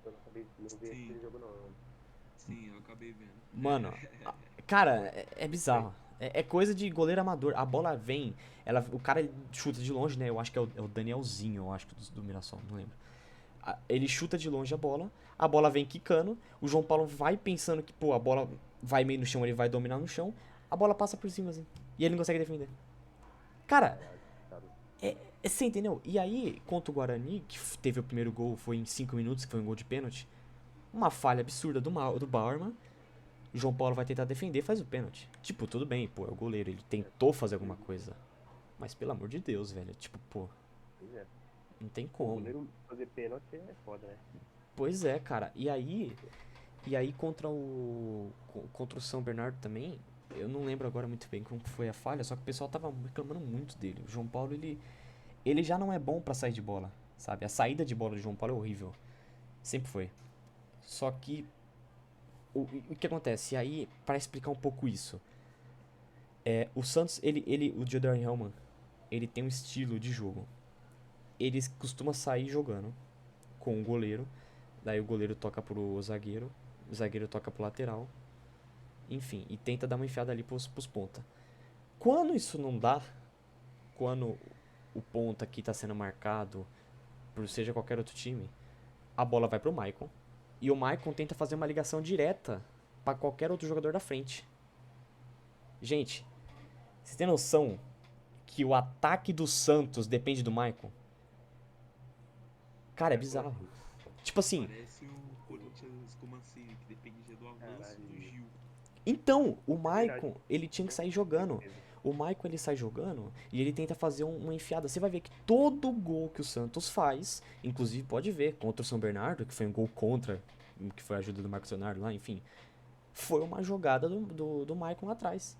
Eu não acabei de não ver sim, aquele jogo, não, mano. sim, eu acabei vendo. Mano, cara, Foi, é foi. bizarro. É coisa de goleiro amador. A bola vem, o cara chuta de longe, né? Eu acho que é o Danielzinho, eu acho que do Mirassol, não lembro. Ele chuta de longe a bola vem quicando, o João Paulo vai pensando que, pô, a bola vai meio no chão, ele vai dominar no chão, a bola passa por cima, assim. E ele não consegue defender. Cara, Caralho, sabe? você entendeu? E aí, contra o Guarani, que teve o primeiro gol, foi em 5 minutos, que foi um gol de pênalti, uma falha absurda do Bauerman. O João Paulo vai tentar defender, faz o pênalti. Tipo, tudo bem, pô, é o goleiro, ele tentou fazer alguma Uhum. coisa. Mas pelo amor de Deus, velho, tipo, pô, Pois é. não tem Pô, o como. goleiro fazer pênalti é foda, né? Pois é, cara. E aí contra o São Bernardo também, eu não lembro agora muito bem como foi a falha, só que o pessoal tava reclamando muito dele. O João Paulo, ele já não é bom pra sair de bola, sabe? A saída de bola do João Paulo é horrível. Sempre foi. Só que o que acontece? E aí, pra explicar um pouco isso, o Santos, o Jadon Hellman, ele tem um estilo de jogo. Ele costuma sair jogando com o goleiro, daí o goleiro toca pro zagueiro, o zagueiro toca pro lateral, enfim, e tenta dar uma enfiada ali pros ponta. Quando isso não dá, quando o ponta aqui tá sendo marcado por seja qualquer outro time, a bola vai pro Maicon, e o Maicon tenta fazer uma ligação direta pra qualquer outro jogador da frente. Gente, vocês têm noção que o ataque do Santos depende do Maicon? Cara, é Como bizarro. assim? Tipo assim, Parece o Corinthians com o Mancini, que dependia do avanço do Caralho. Gil. então, o É verdade. Maicon, ele tinha que Tem sair tem um tempo jogando. mesmo. O Maicon, ele sai jogando e ele tenta fazer uma enfiada. Você vai ver que todo gol que o Santos faz, inclusive pode ver, contra o São Bernardo, que foi um gol contra, que foi a ajuda do Marcos Leonardo lá, enfim, foi uma jogada do Maicon lá atrás.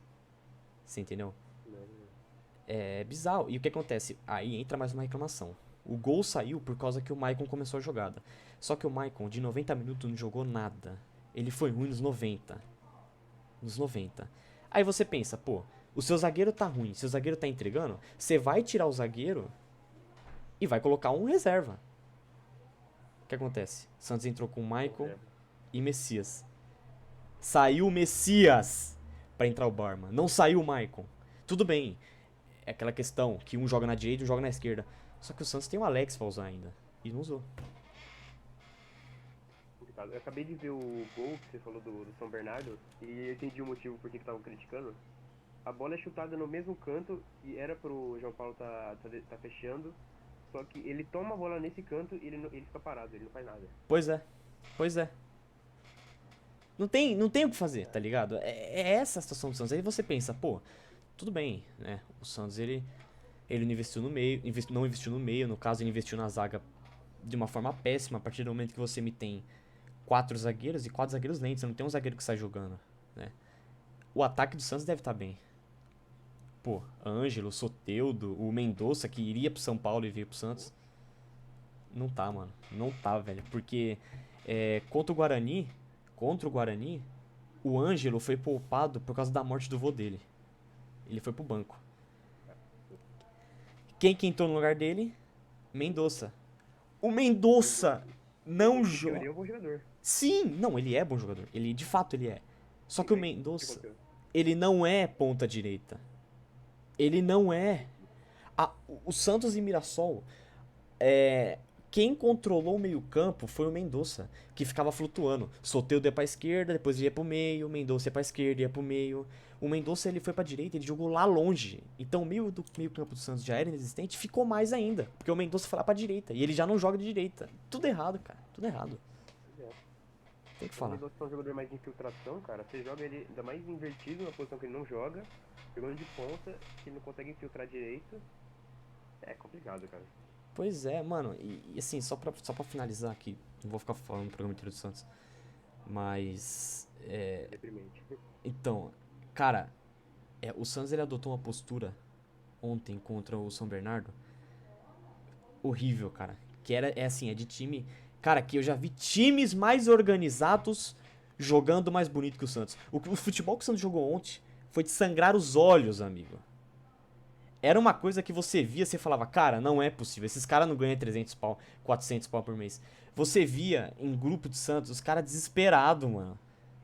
Você entendeu? Não, É bizarro. E o que acontece? Aí entra mais uma reclamação. O gol saiu por causa que o Maicon começou a jogada. Só que o Maicon, de 90 minutos, não jogou nada. Ele foi ruim nos 90. Nos 90. Aí você pensa, pô, o seu zagueiro tá ruim, seu zagueiro tá entregando, você vai tirar o zagueiro e vai colocar um reserva. O que acontece? Santos entrou com o Maicon reserva. e Messias. Saiu o Messias pra entrar o Barman. Não saiu o Maicon. Tudo bem, é aquela questão que um joga na direita e um joga na esquerda. Só que o Santos tem o Alex pra usar ainda. E não usou. Complicado. Eu acabei de ver o gol que você falou do São Bernardo e eu entendi o motivo por que estavam criticando. A bola é chutada no mesmo canto e era pro João Paulo tá fechando. Só que ele toma a bola nesse canto e ele fica parado, ele não faz nada. Pois é. Pois é. Não tem o que fazer, tá ligado? É essa a situação do Santos. Aí você pensa, pô, tudo bem, né? O Santos, ele não investiu no meio, não investiu no meio, no caso ele investiu na zaga de uma forma péssima, a partir do momento que você me tem 4 zagueiros e 4 zagueiros lentos, você não tem um zagueiro que sai jogando, né? O ataque do Santos deve estar bem. Pô, Ângelo, Soteldo, o Mendonça, que iria pro São Paulo e veio pro Santos. Não tá, mano. Não tá, velho. Porque contra o Guarani, o Ângelo foi poupado por causa da morte do vô dele. Ele foi pro banco. Quem que entrou no lugar dele? Mendonça. O Mendonça não Em joga. teoria, é um bom jogador. Sim, não, ele é bom jogador. Ele, de fato, ele é. Só Sim, que o mas o que Mendonça, aconteceu? ele não é ponta direita. Ele não é. O Santos e Mirassol, quem controlou o meio-campo foi o Mendonça, que ficava flutuando. Soteldo ia pra esquerda, depois ia pro meio, Mendonça ia pra esquerda, ia pro meio. O Mendonça ele foi pra direita, ele jogou lá longe. Então o meio-campo do Santos já era inexistente, ficou mais ainda, porque o Mendonça foi lá pra direita e ele já não joga de direita. Tudo errado, cara, tudo errado. Pois é. Tem que O falar. Mendonça é um jogador mais de infiltração, cara. Você joga ele ainda mais invertido na posição que ele não joga, jogando de ponta, que ele não consegue infiltrar direito. É complicado, cara. Pois é, mano, e assim, só pra finalizar aqui, não vou ficar falando do programa inteiro do Santos, mas, Deprimente. então, cara, o Santos ele adotou uma postura ontem contra o São Bernardo horrível, cara, que é assim, é de time, cara, que eu já vi times mais organizados jogando mais bonito que o Santos. O futebol que o Santos jogou ontem foi de sangrar os olhos, amigo. Era uma coisa que você via, você falava, cara, não é possível, esses caras não ganham 300 pau, 400 pau por mês. Você via em grupo de Santos, os caras desesperados, mano.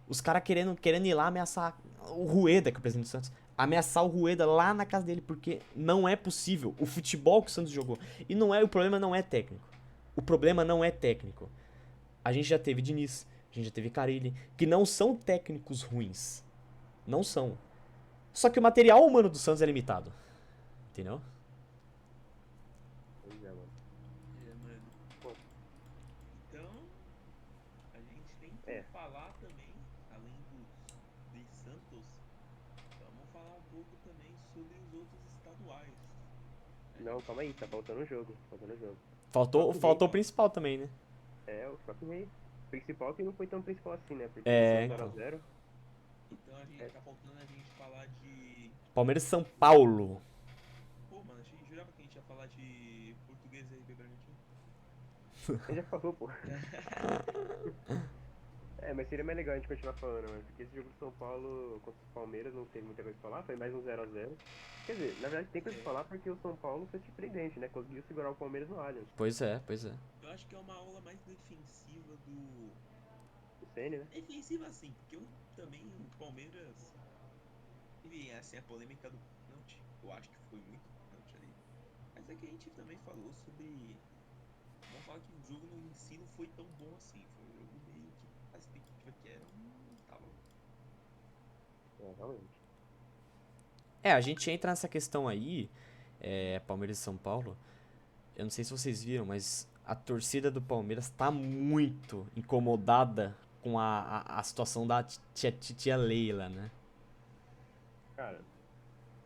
Os caras querendo ir lá ameaçar o Rueda, que é o presidente do Santos. Ameaçar o Rueda lá na casa dele, porque não é possível. O futebol que o Santos jogou. E o problema não é técnico. O problema não é técnico. A gente já teve Diniz, a gente já teve Carille, que não são técnicos ruins. Não são. Só que o material humano do Santos é limitado. Entendeu? Pois é, mano. É, mano. Pô, Então, a gente tem que é. falar também, além de Santos, vamos falar um pouco também sobre os outros estaduais. A Não, calma aí, gente. tá faltando um jogo. Faltando um jogo. Faltou, Próprio Rei. faltou o principal também, né? É, o próprio Rei. Principal que não foi tão principal assim, né? Porque eles É, são então. 0x0. Então a gente É, tá faltando a gente falar de. Palmeiras e São Paulo. Pô, mano, jurava que a gente ia falar de português e RB Bragantino. ele já falou, pô. É, mas seria mais legal a gente continuar falando, mano. Porque esse jogo do São Paulo contra o Palmeiras não teve muita coisa pra falar, foi mais um 0x0. Quer dizer, na verdade tem coisa pra falar porque o São Paulo foi surpreendente, né? Conseguiu segurar o Palmeiras no Allianz. Pois é, pois é. Eu acho que é uma aula mais defensiva do. O Ceni, né? Defensiva assim, porque eu também o Palmeiras. E assim, a polêmica do pênalti, eu acho que foi muito pênalti ali. Mas é que a gente também falou sobre. Vamos falar que o jogo no si não foi tão bom assim. Foi um jogo meio que a expectativa que era, não tava. É, realmente. A gente entra nessa questão aí, Palmeiras e São Paulo. Eu não sei se vocês viram, mas a torcida do Palmeiras tá muito incomodada com a situação da tia Leila, né? Cara,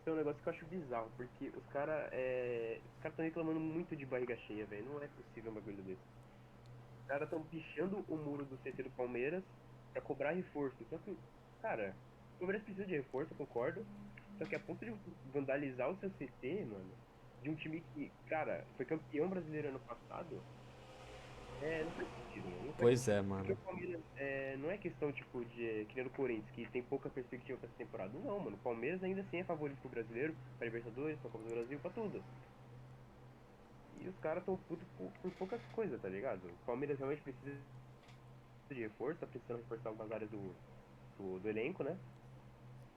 isso é um negócio que eu acho bizarro, porque os caras estão reclamando muito de barriga cheia, velho. Não é possível um bagulho desse. Os caras estão pichando o muro do CT do Palmeiras pra cobrar reforço. Só que, cara, o Palmeiras precisa de reforço, eu concordo. Só que a ponto de vandalizar o seu CT, mano, de um time que, cara, foi campeão brasileiro ano passado, não faz sentido, mano. Não faz Pois sentido. é, Porque mano. o Palmeiras não é questão, tipo, que nem o Corinthians, que tem pouca perspectiva pra essa temporada. Não, mano. O Palmeiras ainda assim é favorito pro brasileiro, pra Libertadores, pra Copa do Brasil, pra tudo. E os caras tão putos por poucas coisas, tá ligado? O Palmeiras realmente precisa de reforço, tá precisando reforçar algumas áreas do elenco, né?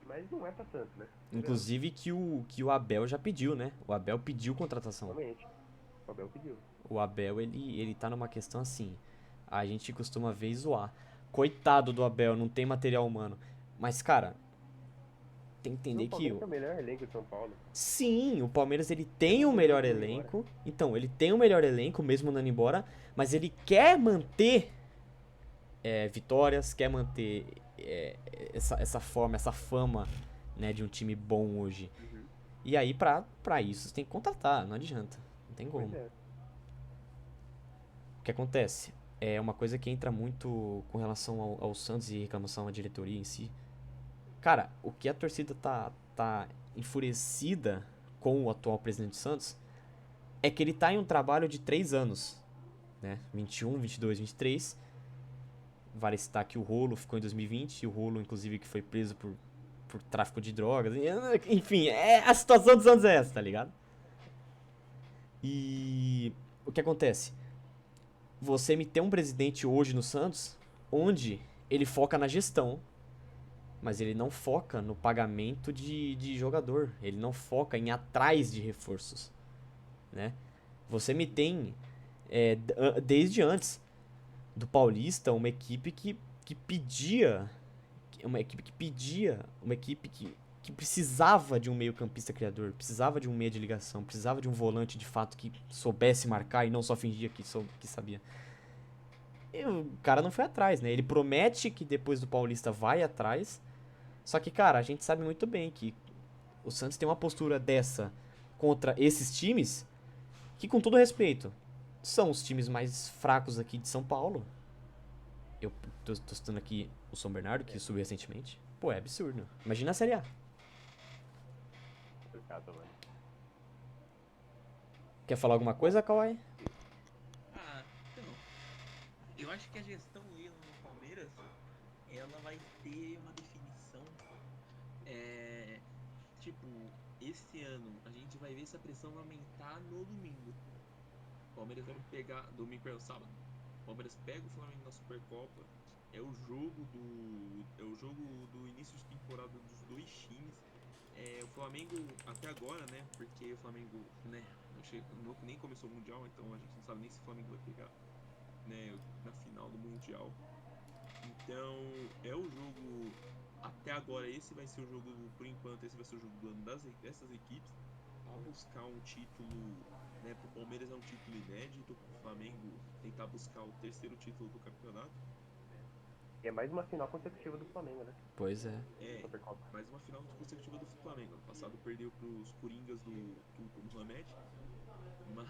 Mas não é pra tanto, né? Convenhamos. Inclusive que o Abel já pediu, né? O Abel pediu contratação. Realmente. O Abel pediu. O Abel, ele tá numa questão assim. A gente costuma ver e zoar. Coitado do Abel, não tem material humano. Mas, cara, tem que Não, entender o que Palmeiras é o melhor elenco de São Paulo. sim, o Palmeiras ele Mesmo tem o mandando melhor todo mundo embora. elenco. Então, ele tem o melhor elenco, mesmo mandando embora. Mas ele quer manter vitórias, quer manter essa forma, essa fama, né, de um time bom hoje. Uhum. E aí, pra isso, você tem que contratar, não adianta. Não tem Pois como. é. O que acontece? É uma coisa que entra muito com relação ao Santos e reclamação à diretoria em si. Cara, o que a torcida tá enfurecida com o atual presidente do Santos é que ele tá em um trabalho de 3 anos, né? 21, 22, 23. Vale citar que o Rolo ficou em 2020, e o Rolo, inclusive, que foi preso por tráfico de drogas. Enfim, a situação dos anos é essa, tá ligado? E o que acontece? Você me tem um presidente hoje no Santos, onde ele foca na gestão, mas ele não foca no pagamento de jogador. Ele não foca em ir atrás de reforços, né? Você me tem, desde antes do Paulista, uma equipe que pedia, uma equipe que precisava de um meio-campista criador, precisava de um meia de ligação, precisava de um volante de fato que soubesse marcar e não só fingia que sabia. E o cara não foi atrás, né? Ele promete que depois do Paulista vai atrás, só que, cara, a gente sabe muito bem que o Santos tem uma postura dessa contra esses times que, com todo respeito, são os times mais fracos aqui de São Paulo. Eu tô citando aqui o São Bernardo, que subiu recentemente. Pô, é absurdo. Imagina a Série A. Complicado, mano. Quer falar alguma coisa, Kawhi? Ah, então, eu acho que a gestão Lila no Palmeiras, ela vai ter uma definição, tipo, esse ano a gente vai ver essa pressão aumentar no domingo. O Palmeiras vai pegar, domingo pelo sábado, o Palmeiras pega o Flamengo na Supercopa, é o jogo do início de temporada dos dois times. O Flamengo até agora, né? Porque o Flamengo, né? Nem começou o Mundial, então a gente não sabe nem se o Flamengo vai pegar, né? Na final do Mundial. Então é o jogo até agora. Esse vai ser o jogo, por enquanto, esse vai ser o jogo do ano dessas equipes. A buscar um título, né? Pro Palmeiras é um título inédito, pro Flamengo tentar buscar o terceiro título do campeonato. E é mais uma final consecutiva do Flamengo, né? Pois é. Supercopa. Mais uma final consecutiva do Flamengo. Ano passado perdeu pros Coringas do Mohamed, mas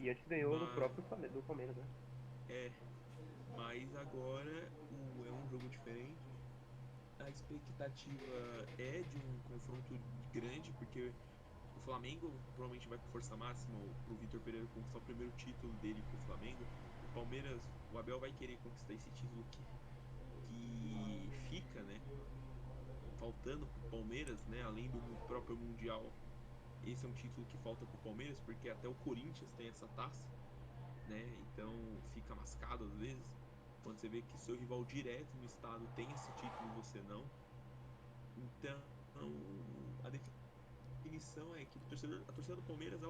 E antes ganhou no próprio do Palmeiras, né? mas agora é um jogo diferente. A expectativa é de um confronto grande, porque o Flamengo provavelmente vai com força máxima pro Vitor Pereira conquistar o primeiro título dele pro Flamengo. O Palmeiras, o Abel vai querer conquistar esse título que fica, né, faltando pro Palmeiras, né, além do próprio Mundial. Esse é um título que falta pro Palmeiras, porque até o Corinthians tem essa taça, né, então fica mascado às vezes, quando você vê que seu rival direto no estado tem esse título e você não. Então, a definição é que a torcida do Palmeiras,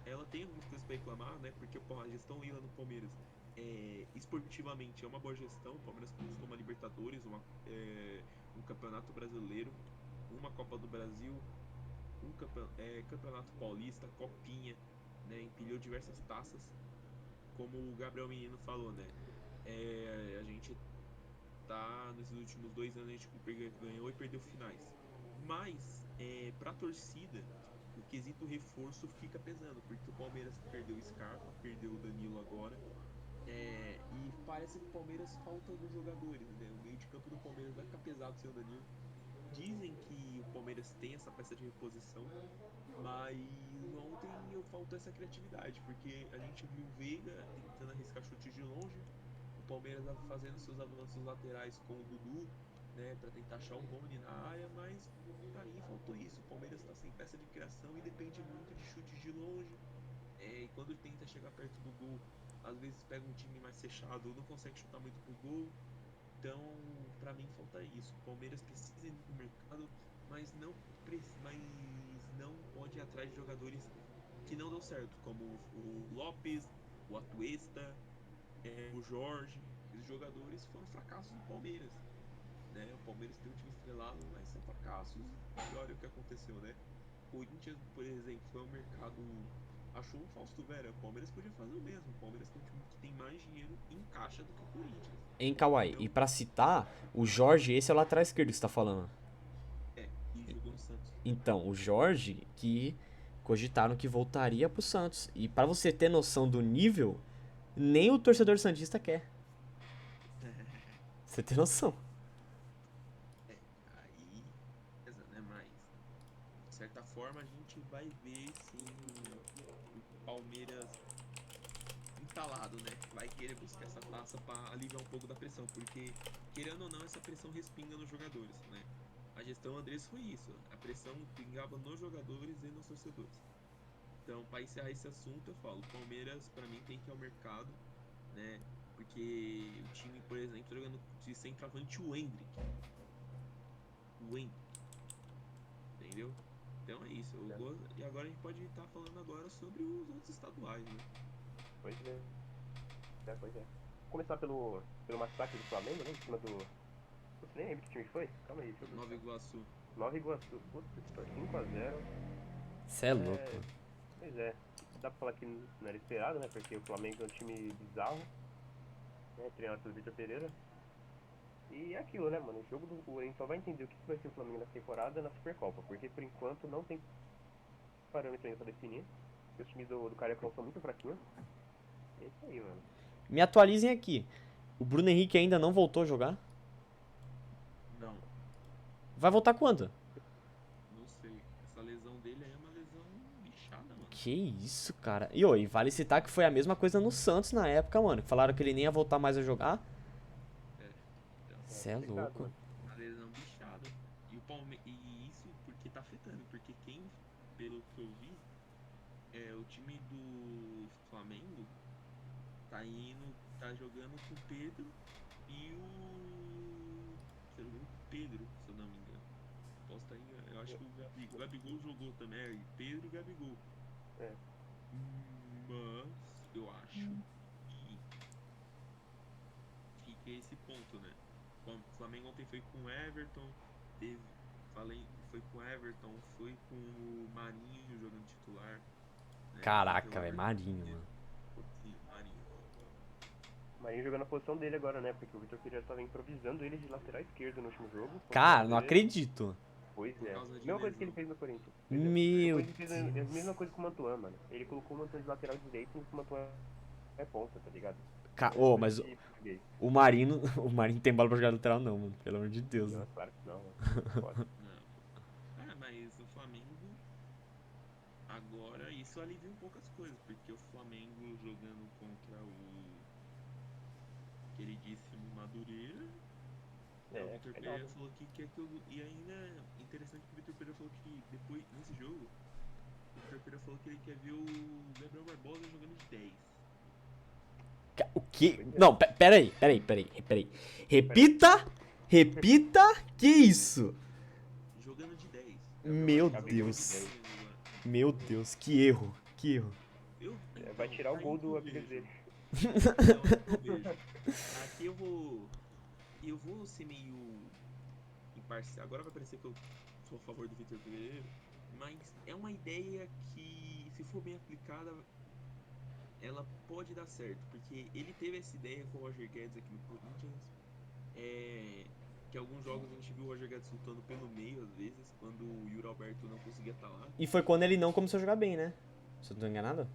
ela tem algumas coisas para reclamar, né, porque a gestão Lila no Palmeiras, esportivamente é uma boa gestão. O Palmeiras conquistou uma Libertadores, um Campeonato Brasileiro, uma Copa do Brasil, Campeonato Paulista, Copinha, né, empilhou diversas taças. Como o Gabriel Menino falou, né, a gente tá, nesses últimos 2 anos a gente ganhou e perdeu finais, mas pra torcida o quesito reforço fica pesando, porque o Palmeiras perdeu o Scarpa, perdeu o Danilo agora. E parece que o Palmeiras falta alguns jogadores, né? O meio de campo do Palmeiras vai ficar pesado sem o Danilo. Dizem que o Palmeiras tem essa peça de reposição, mas ontem faltou essa criatividade, porque a gente viu o Veiga tentando arriscar chutes de longe, o Palmeiras fazendo seus avanços laterais com o Dudu, né, para tentar achar um Rony na área, mas pra mim faltou isso. O Palmeiras tá sem peça de criação e depende muito de chutes de longe, e quando tenta chegar perto do gol, às vezes pega um time mais fechado ou não consegue chutar muito pro gol. Então, pra mim falta isso. O Palmeiras precisa ir no mercado, mas não pode ir atrás de jogadores que não dão certo, como o Lopes, o Atuesta, o Jorge. Esses jogadores foram fracassos do Palmeiras, né? O Palmeiras tem um time estrelado, mas são fracassos. E olha o que aconteceu, né? O Corinthians, por exemplo, foi um mercado, achou um Fausto Vera. O Palmeiras podia fazer o mesmo. O Palmeiras tem um time que tem mais dinheiro em caixa do que o Corinthians. Em Kawhi. E pra citar, o Jorge, esse é o lateral esquerdo que você tá falando. E jogou no Santos. Então, o Jorge, que cogitaram que voltaria pro Santos. E pra você ter noção do nível, nem o torcedor santista quer. Você tem noção. Aí certa forma, a gente vai ver sim o Palmeiras entalado, né? Vai querer buscar essa taça para aliviar um pouco da pressão, porque, querendo ou não, essa pressão respinga nos jogadores, né? A gestão Andrés foi isso, a pressão pingava nos jogadores e nos torcedores. Então, para encerrar esse assunto, eu falo, o Palmeiras, para mim, tem que ir ao mercado, né? Porque o time, por exemplo, tá jogando de centroavante o Endrick. O Endrick, entendeu? Então é isso. E agora a gente pode estar falando agora sobre os outros estaduais, né? Pois é. Pois é. Vou começar pelo massacre do Flamengo, né? Em cima do. Você nem lembra que time foi? Calma aí, deixa eu Nova ver. Iguaçu. Nova Iguaçu. Putz, 5x0. Cê é louco. Pois é. Dá pra falar que não era esperado, né? Porque o Flamengo é um time bizarro, né? Treinado pelo Vitor Pereira. E é aquilo, né, mano? O jogo do Corinthians só vai entender o que vai ser o Flamengo nessa temporada na Supercopa. Porque por enquanto não tem parâmetro ainda pra definir. Os times do Carioca são muito fraquinhos. É isso aí, mano. Me atualizem aqui. O Bruno Henrique ainda não voltou a jogar? Não, Vai voltar quando? não sei. Essa lesão dele aí é uma lesão bichada, mano. Que isso, cara. E vale citar que foi a mesma coisa no Santos na época, mano. Que falaram que ele nem ia voltar mais a jogar. É, então, Cê é complicado, louco. mano. uma lesão bichada. E isso porque tá afetando, porque quem, pelo que eu vi, o time do Flamengo tá jogando com o Pedro e o. Se eu não me engano, Pedro, se eu não me engano. Posso estar enganado. Eu acho que o Gabigol jogou também, Pedro e Gabigol. É. Mas eu acho que fica esse ponto, né? O Flamengo ontem foi com o Everton, teve, foi com o Everton, foi com o Marinho jogando titular. Né? Caraca, velho. Marinho, mano. Sim, Marinho. O Marinho jogando na posição dele agora, né? Porque o Vitor Pereira tava improvisando ele de lateral esquerdo no último jogo. Cara, não acredito. Pois Por é. causa de Mesma coisa que ele lesão. fez no Corinthians. Pois é. Meu Depois ele fez a mesma Deus. coisa com o Mantuan, mano. Ele colocou o Mantuan de lateral direito e o Mantuan é ponta, tá ligado? É coisa Mas de português. o Marinho, o Marinho tem bola pra jogar lateral não, mano. Pelo amor de Deus. Não, Né? claro que não, mano. Pode. Não. Mas o Flamengo agora isso alivia um pouco as coisas, porque o Flamengo jogando contra o queridíssimo Madureira. O Vitor Legal, Pereira né? falou que quer que eu. E ainda é interessante que o Vitor Pereira falou que depois, nesse jogo, o Vitor Pereira falou que ele quer ver o Gabriel Barbosa jogando de 10. O quê? Pois é. Não, peraí. Repita, que isso? Jogando de 10. Meu Gabigol de Deus. 10. Meu Deus, que erro. É, vai tirar o gol do apelido dele. Então, é que eu vejo. Aqui eu vou ser meio imparcial. Agora vai parecer que eu sou a favor do Vitor Pereira, mas é uma ideia que, se for bem aplicada, ela pode dar certo, porque ele teve essa ideia com o Roger Guedes aqui no Corinthians. Que alguns jogos a gente viu o Roger Guedes soltando pelo meio, às vezes, quando o Yuri Alberto não conseguia estar lá. E foi quando ele não começou a jogar bem, né? Se eu não tô enganado.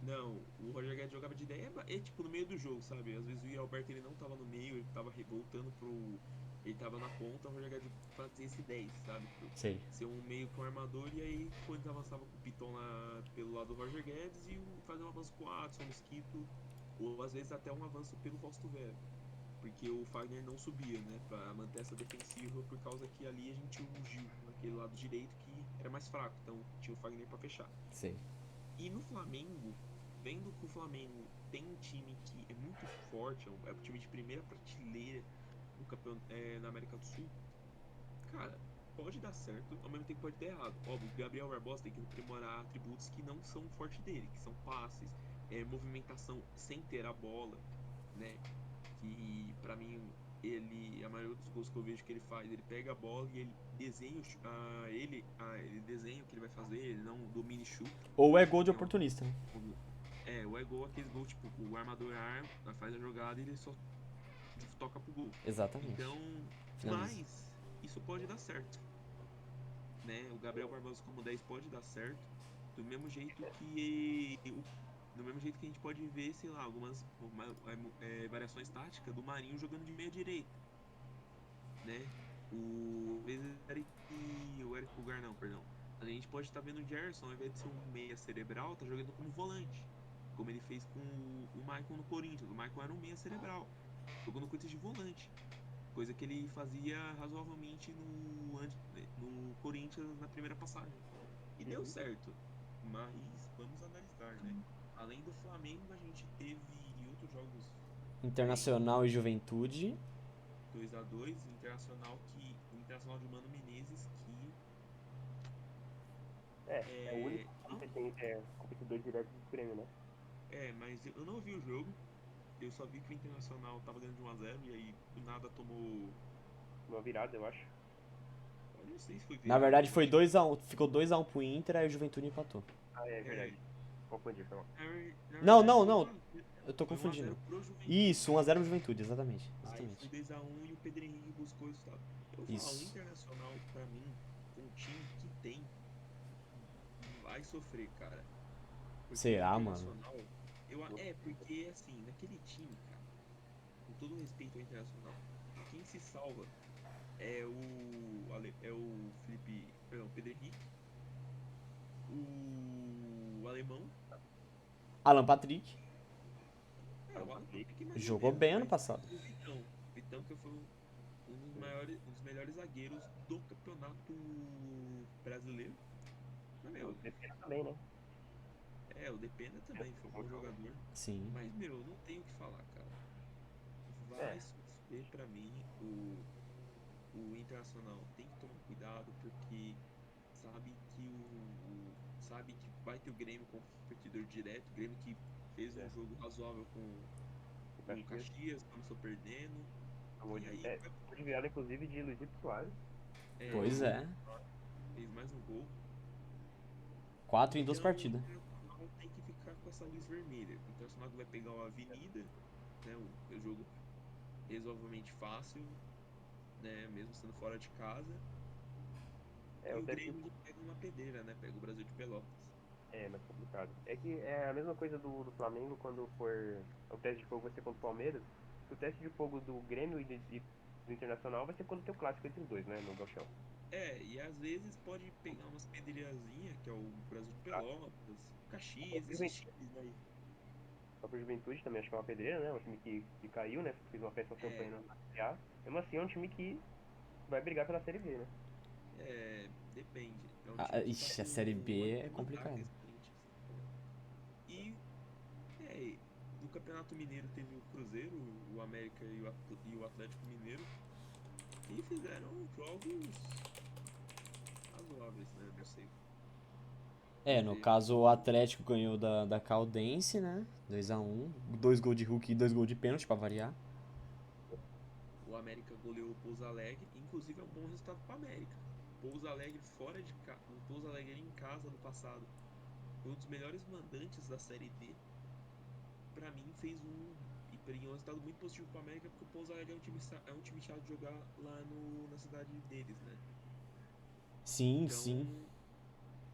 Não, o Roger Guedes jogava de ideia, tipo no meio do jogo, sabe? Às vezes o Yuri Alberto ele não tava no meio, ele tava voltando pro. Ele tava na ponta, o Roger Guedes fazia esse 10, sabe? Sei. Ser um meio com armador, e aí quando avançava com o Piton lá pelo lado do Roger Guedes e fazer um avanço com o Adson, Mosquito, ou às vezes até um avanço pelo Fausto Vera. Porque o Fagner não subia, né? Pra manter essa defensiva, por causa que ali a gente tinha o Gil, naquele lado direito, que era mais fraco. Então tinha o Fagner pra fechar. Sei. E no Flamengo, vendo que o Flamengo tem um time que é muito forte, é um time de primeira prateleira na América do Sul, cara, pode dar certo, ao mesmo tempo pode dar errado. Óbvio, o Gabriel Barbosa tem que aprimorar atributos que não são forte dele, que são passes, movimentação sem ter a bola, né? Que pra mim a maioria dos gols que eu vejo que ele faz, ele pega a bola e ele desenha ele desenha o que ele vai fazer, ele não domina e chuta. Ou é gol de oportunista, né? Ou é gol, aqueles gols, tipo, o armador arma, faz a jogada e ele só toca pro gol. Exatamente. Então, Finaliza. mas isso pode dar certo, né? O Gabriel Barbosa como 10 pode dar certo, do mesmo jeito que a gente pode ver, sei lá, algumas variações táticas do Marinho jogando de meia direita, né? O Eric Pulgar não, perdão. A gente pode estar vendo o Gerson, ao invés de ser um meia cerebral, tá jogando como volante. Como ele fez com o Maicon no Corinthians. O Maicon era um meia cerebral. Jogou no Corinthians de volante. Coisa que ele fazia razoavelmente no Corinthians na primeira passagem. E deu certo. Mas vamos analisar, né? Além do Flamengo, a gente teve outros jogos Internacional e Juventude. 2-2, o Internacional de Mano Menezes, que É o único que tem competidor direto do Grêmio, né? mas eu não vi o jogo. Eu só vi que o Internacional tava ganhando de 1-0 e aí do nada tomou. Uma virada, eu acho. Eu não sei se foi Na virada. verdade foi 2x1, ficou 2x1 pro Inter, aí o Juventude empatou. Ah, é É, verdade. Confundi, foi mal. na Não, verdade não, foi não, 1-0. eu tô Foi 1-0 confundindo. pro Juventude. Isso, 1x0 pro Juventude, exatamente. Aí foi Exatamente. 2-1 e o Pedro Henrique buscou o resultado. Eu vou falar, o Isso. Internacional, pra mim, com o time que tem, vai sofrer, cara. Porque o Será, mano? Internacional. Porque assim, naquele time, cara, com todo respeito ao Internacional, quem se salva é o Felipe. Perdão, o Pedro Henrique, o Alemão. Alan Patrick O Alan Patrick mais ou jogou menos, bem ano mas passado. o Vitão. O Vitão que foi um dos melhores zagueiros do campeonato brasileiro. Mas, O meu, Depena também, né? o Depena também foi um bom jogador. Sim. Mas, meu, não tenho o que falar, cara. É, Vai sofrer pra mim o Internacional. Tem que tomar cuidado porque sabe que vai ter o Grêmio como competidor direto. O Grêmio que fez um é. jogo razoável O com o Caxias Caxias, começou perdendo. tomou E de, aí tomou de virada, inclusive, de Luizito Soares. Pois é, é. fez mais um gol. 4 em 2 Então o partidas. Internacional tem que ficar com essa luz vermelha. O Internacional vai pegar o Avenida, né? Um jogo razoavelmente fácil, né? Mesmo sendo fora de casa. É, E o o teste Grêmio pega uma pedreira, né? Pega o Brasil de Pelotas. é mais complicado. É que é a mesma coisa do Flamengo quando for. O teste de fogo vai ser contra o Palmeiras. O teste de fogo do Grêmio e do Internacional vai ser quando tem o clássico entre os dois, né? No Gauchão. E às vezes pode pegar umas pedreirazinhas, que é o Brasil de Tá? Pelotas, O Caxias, próprio esses Juventude, times aí. o próprio Juventude também acho que é uma pedreira, né? Um time que caiu, né? Fez uma péssima É, campanha na Série A. Mesmo assim, é um time que vai brigar pela Série B, né? depende. É um time que tá Ixi, a com Série B é uma draga complicado. esse Corinthians. E, é, no Campeonato Mineiro teve o Cruzeiro, o América e o Atlético Mineiro, que fizeram jogos razoáveis, né? Não sei No dizer. caso o Atlético ganhou da Caldense, né? 2x1. 2 gols de Hulk e 2 gols de pênalti pra variar. O América goleou o Pouso Alegre, inclusive é um bom resultado para o América. Pouso Alegre fora de casa, o Pouso Alegre em casa no passado foi um dos melhores mandantes da Série D. Para mim fez um resultado muito positivo para o América porque o Pouso Alegre é um time chato de jogar lá na cidade deles, né? Sim, Então, sim.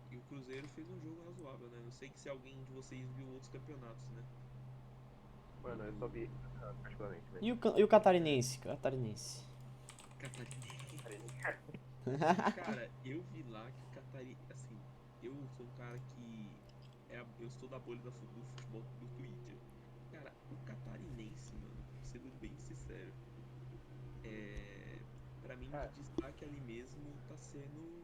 e o Cruzeiro fez um jogo razoável, né? Não sei se alguém de vocês viu outros campeonatos, né? Mano, eu só vi esse campeonato, particularmente, velho. E o Catarinense? Catarinense. Catarinense. Cara, eu vi lá que o Catarinense. Assim, eu sou um cara que. Eu sou da bolha do futebol do Twitter. Cara, o Catarinense, mano, sendo bem sincero, é. Pra mim, de Cara, destaque ali mesmo, tá sendo.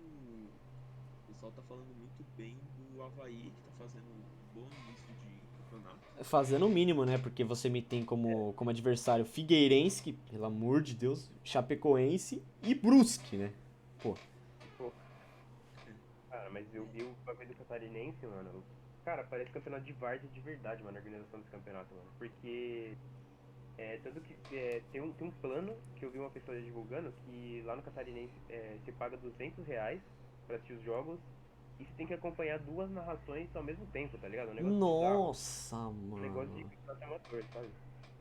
O pessoal tá falando muito bem do Avaí, que tá fazendo um bom início de campeonato. Fazendo o mínimo, né? Porque você me tem como adversário Figueirense, que, pelo amor de Deus, Chapecoense e Brusque, né? Pô, pô, cara, mas eu vi o bagulho do Catarinense, mano. Cara, parece campeonato de várzea de verdade, mano, a organização desse campeonato, mano. Porque tanto que tem um plano que eu vi uma pessoa divulgando que lá no Catarinense você paga R$ 200 pra assistir os jogos e você tem que acompanhar duas narrações ao mesmo tempo, tá ligado? É um negócio bizarro. nossa, Um negócio de mano. campeonato amador, sabe?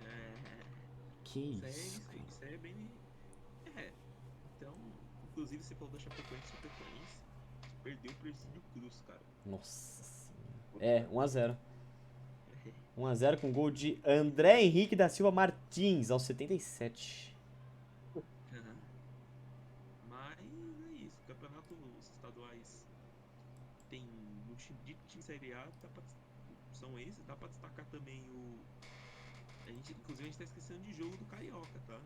É, Que isso, cara. isso aí é bem. É, então, inclusive você falou da Chapecoense perdeu pro Ercílio Cruz, cara. Nossa senhora. Puta, 1x0. 1x0 com gol de André Henrique da Silva Martins, aos 77. Mas é isso, campeonatos estaduais tem no time de Série A, são esses, dá pra destacar também inclusive a gente tá esquecendo de jogo do Carioca, tá?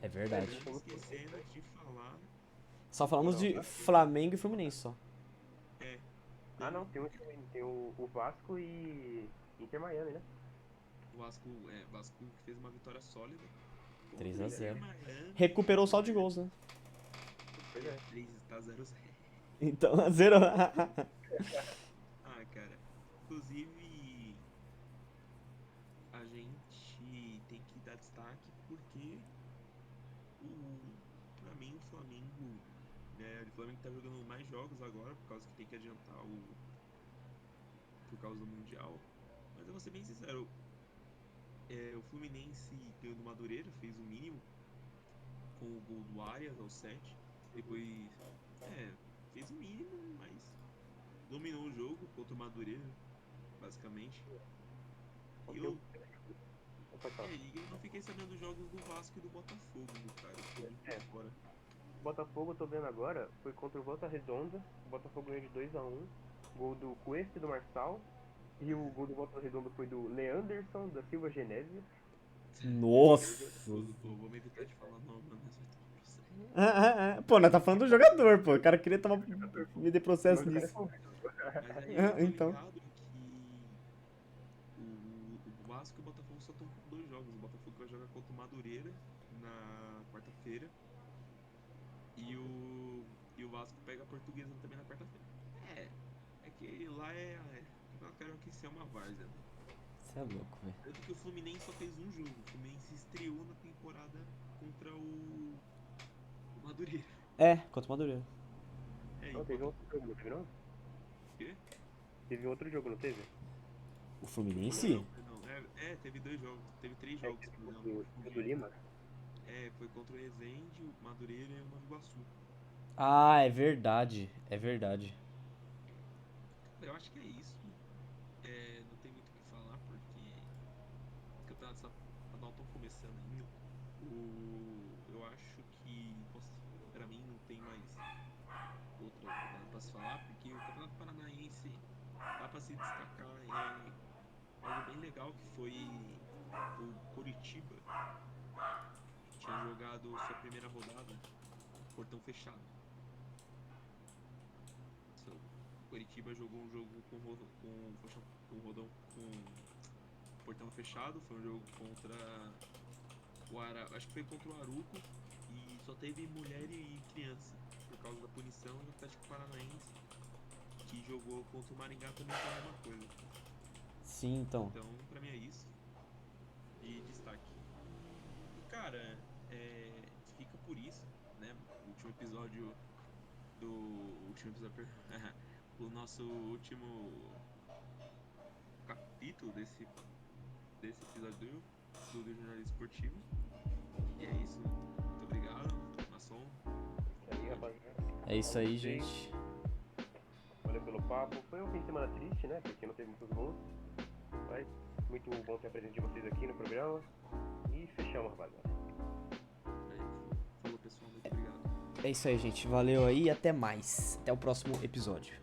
É verdade. Estamos esquecendo de falar. Só falamos de Flamengo e Fluminense só. Ah, não, tem o Vasco e Inter Miami, né? O Vasco que fez uma vitória sólida. 3-0. Recuperou o saldo de gols, né? Pois é. 3 tá 0-0. Então, 0. Ah, cara. Inclusive, a gente tem que dar destaque porque pra mim o Flamengo, né? O Flamengo tá jogando mais jogos agora, por causa que tem que adiantar por causa do Mundial. Mas eu vou ser bem sincero, o Fluminense ganhou do Madureira, fez o mínimo, com o gol do Arias aos 7. Depois, fez o mínimo, mas dominou o jogo contra o Madureira, basicamente. E eu não fiquei sabendo dos jogos do Vasco e do Botafogo, cara. Eu tô muito por fora. O Botafogo, eu tô vendo agora, foi contra o Volta Redonda. O Botafogo ganhou de 2-1. Gol do Cuesta e do Marçal. E o gol do Volta Redonda foi do Leanderson da Silva Genésio. Nossa. Vou me evitar de falar nome, mas vai tomar processo. Pô, nós tá falando do jogador, pô. O cara queria me dar processo nisso. Mas aí eu tô Então. ligado que o Vasco e o Botafogo só estão com 2 jogos. O Botafogo vai jogar contra o Madureira na quarta-feira. E o Vasco pega a Portuguesa também na quarta-feira. É que lá eu quero que isso é uma várzea. Você é louco, velho. Tanto que o Fluminense só fez um jogo. O Fluminense estreou na temporada contra o Madureira. Contra o Madureira. Não, teve outro jogo, não teve não? Quê? Teve outro jogo, não teve? O Fluminense? Não. Teve 2 jogos. Teve 3 jogos. O do Lima? Foi contra o Resende, o Madureira e o Nova Iguaçu. Ah, é verdade. É verdade. Eu acho que é isso. Não tem muito o que falar, porque os campeonatos estadual estão começando ainda. Eu acho que, pra mim, não tem mais outra pra se falar, porque o Campeonato Paranaense dá pra se destacar algo bem legal, que foi o Coritiba. Tinha jogado sua primeira rodada, portão fechado. O Coritiba jogou um jogo com portão fechado. Foi um jogo contra acho que foi contra o Aruco, e só teve mulher e criança por causa da punição. E o Atlético Paranaense, que jogou contra o Maringá, também foi a mesma coisa. Sim, então. Então, pra mim é isso de destaque. E cara, fica por isso, né? O último episódio o nosso último capítulo desse episódio do Jornalismo Esportivo. E é isso. Muito obrigado, Masson. Isso aí, rapaziada. É isso aí, gente. Valeu pelo papo. Foi um fim de semana triste, né? Porque não teve muitos gols. Mas muito bom ter a presença de vocês aqui no programa. E fechamos, rapaziada. Falou, pessoal. Muito obrigado. É isso aí, gente. Valeu aí e até mais. Até o próximo episódio.